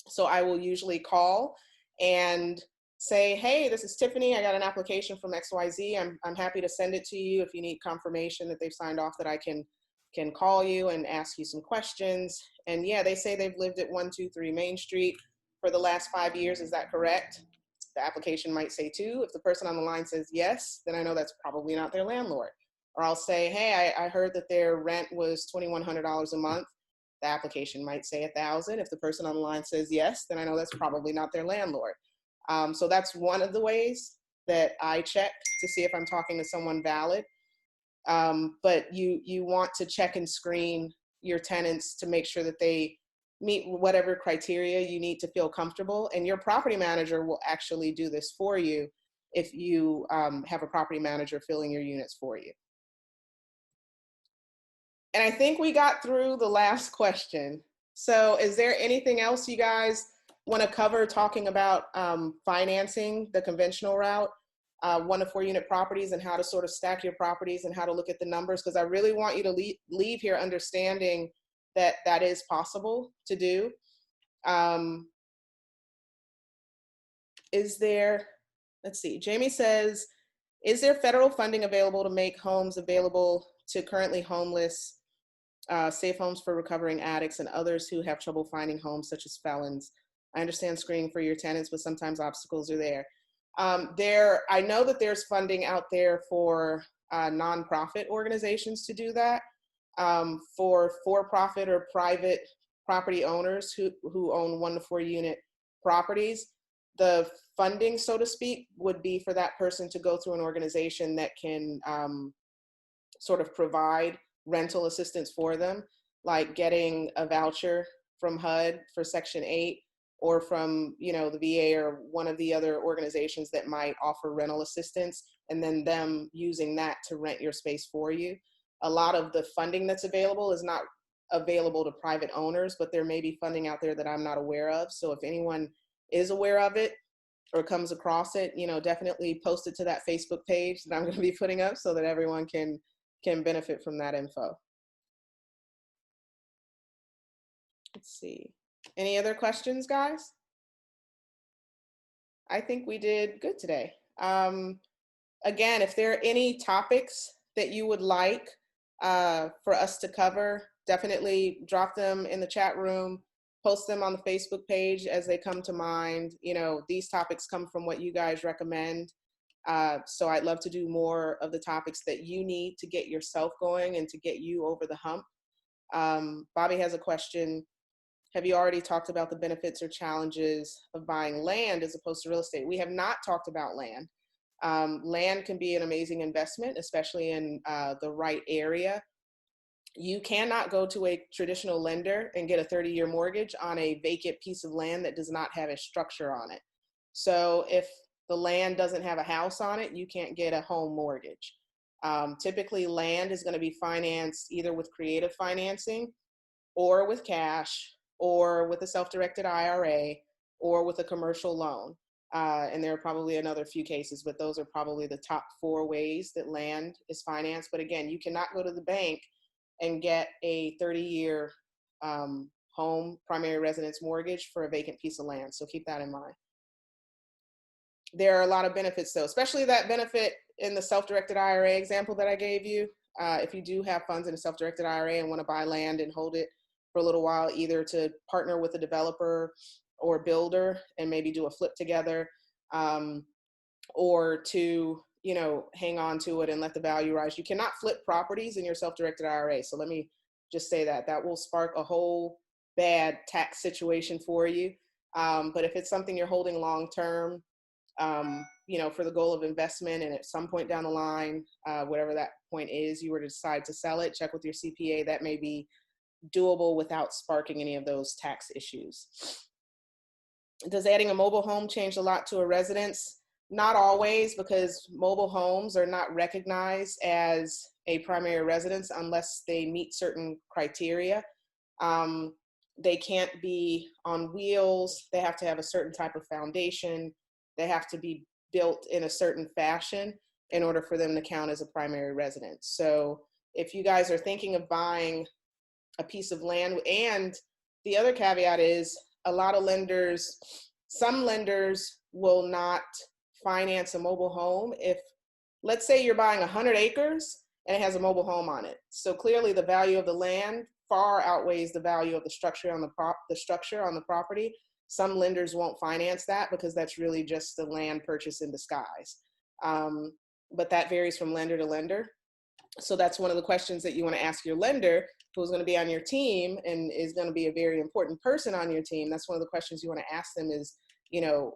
So I will usually call and say, hey, this is Tiffany. I got an application from XYZ. I'm happy to send it to you if you need confirmation that they've signed off, that I can call you and ask you some questions. And yeah, they say they've lived at 123 Main Street for the last 5 years. Is that correct? The application might say 2. If the person on the line says yes, then I know that's probably not their landlord. Or I'll say, hey, I heard that their rent was $2,100 a month. The application might say 1,000. If the person on the line says yes, then I know that's probably not their landlord. So that's one of the ways that I check to see if I'm talking to someone valid. But you want to check and screen your tenants to make sure that they meet whatever criteria you need to feel comfortable, and your property manager will actually do this for you if you have a property manager filling your units for you. And I think we got through the last question. So is there anything else you guys want to cover talking about financing the conventional route, 1 to 4 unit properties, and how to sort of stack your properties and how to look at the numbers? Because I really want you to leave here understanding that that is possible to do. Is there, let's see, Jamie says, is there federal funding available to make homes available to currently homeless, safe homes for recovering addicts and others who have trouble finding homes, such as felons? I understand screening for your tenants, but sometimes obstacles are there. I know that there's funding out there for nonprofit organizations to do that, for-profit or private property owners who own 1 to 4 unit properties. The funding, so to speak, would be for that person to go through an organization that can sort of provide rental assistance for them, like getting a voucher from HUD for Section 8, or from, you know, the VA or one of the other organizations that might offer rental assistance, and then them using that to rent your space for you. A lot of the funding that's available is not available to private owners, but there may be funding out there that I'm not aware of. So if anyone is aware of it or comes across it, you know, definitely post it to that Facebook page that I'm going to be putting up so that everyone can benefit from that info. Let's see. Any other questions, guys? I think we did good today. Again, if there are any topics that you would like for us to cover, definitely drop them in the chat room, post them on the Facebook page as they come to mind. You know, these topics come from what you guys recommend. So I'd love to do more of the topics that you need to get yourself going and to get you over the hump. Bobby has a question. Have you already talked about the benefits or challenges of buying land as opposed to real estate? We have not talked about land. Land can be an amazing investment, especially in the right area. You cannot go to a traditional lender and get a 30-year mortgage on a vacant piece of land that does not have a structure on it. So if the land doesn't have a house on it, you can't get a home mortgage. Typically, land is going to be financed either with creative financing or with cash or with a self-directed IRA or with a commercial loan. And there are probably another few cases, but those are probably the top 4 ways that land is financed. But again, you cannot go to the bank and get a 30-year home primary residence mortgage for a vacant piece of land. So keep that in mind. There are a lot of benefits though, especially that benefit in the self-directed IRA example that I gave you. If you do have funds in a self-directed IRA and want to buy land and hold it for a little while, either to partner with a developer or builder and maybe do a flip together, or to, you know, hang on to it and let the value rise. You cannot flip properties in your self-directed IRA. So let me just say that will spark a whole bad tax situation for you. But if it's something you're holding long-term, you know, for the goal of investment, and at some point down the line, whatever that point is, you were to decide to sell it, check with your CPA, that may be doable without sparking any of those tax issues. Does adding a mobile home change a lot to a residence? Not always, because mobile homes are not recognized as a primary residence unless they meet certain criteria. They can't be on wheels. They have to have a certain type of foundation. They have to be built in a certain fashion in order for them to count as a primary residence. So if you guys are thinking of buying a piece of land, and the other caveat is a lot of lenders, some lenders will not finance a mobile home if, let's say you're buying 100 acres and it has a mobile home on it. So clearly the value of the land far outweighs the value of the structure on the property. Some lenders won't finance that because that's really just the land purchase in disguise. But that varies from lender to lender. So that's one of the questions that you want to ask your lender, who's going to be on your team and is going to be a very important person on your team. That's one of the questions you want to ask them is, you know,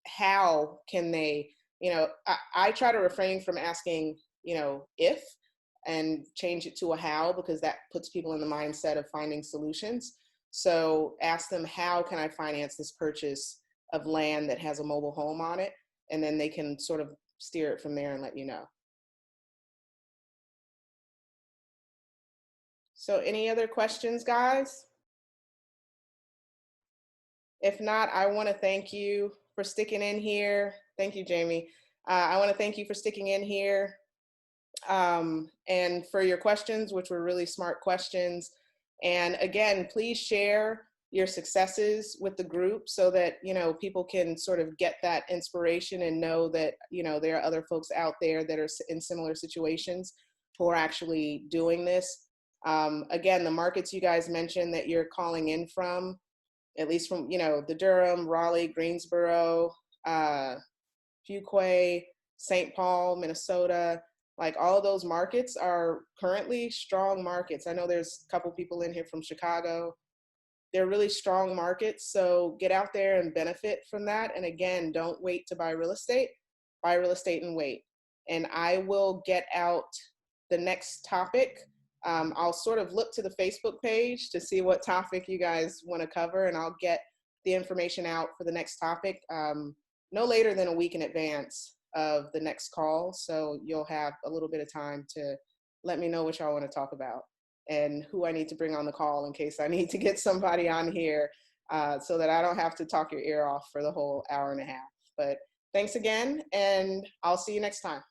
how can they, you know, I try to refrain from asking, you know, if, and change it to a how, because that puts people in the mindset of finding solutions. So ask them, how can I finance this purchase of land that has a mobile home on it? And then they can sort of steer it from there and let you know. So any other questions, guys? If not, I want to thank you for sticking in here. Thank you, Jamie. I want to thank you for sticking in here and for your questions, which were really smart questions. And again, please share your successes with the group so that, you know, people can sort of get that inspiration and know that, you know, there are other folks out there that are in similar situations who are actually doing this. Again, the markets you guys mentioned that you're calling in from, at least from, you know, the Durham, Raleigh, Greensboro, Fuquay, St. Paul, Minnesota, like all of those markets are currently strong markets. I know there's a couple people in here from Chicago. They're really strong markets. So get out there and benefit from that. And again, don't wait to buy real estate and wait. And I will get out the next topic. I'll sort of look to the Facebook page to see what topic you guys want to cover, and I'll get the information out for the next topic no later than a week in advance of the next call. So you'll have a little bit of time to let me know what y'all want to talk about and who I need to bring on the call in case I need to get somebody on here so that I don't have to talk your ear off for the whole hour and a half. But thanks again, and I'll see you next time.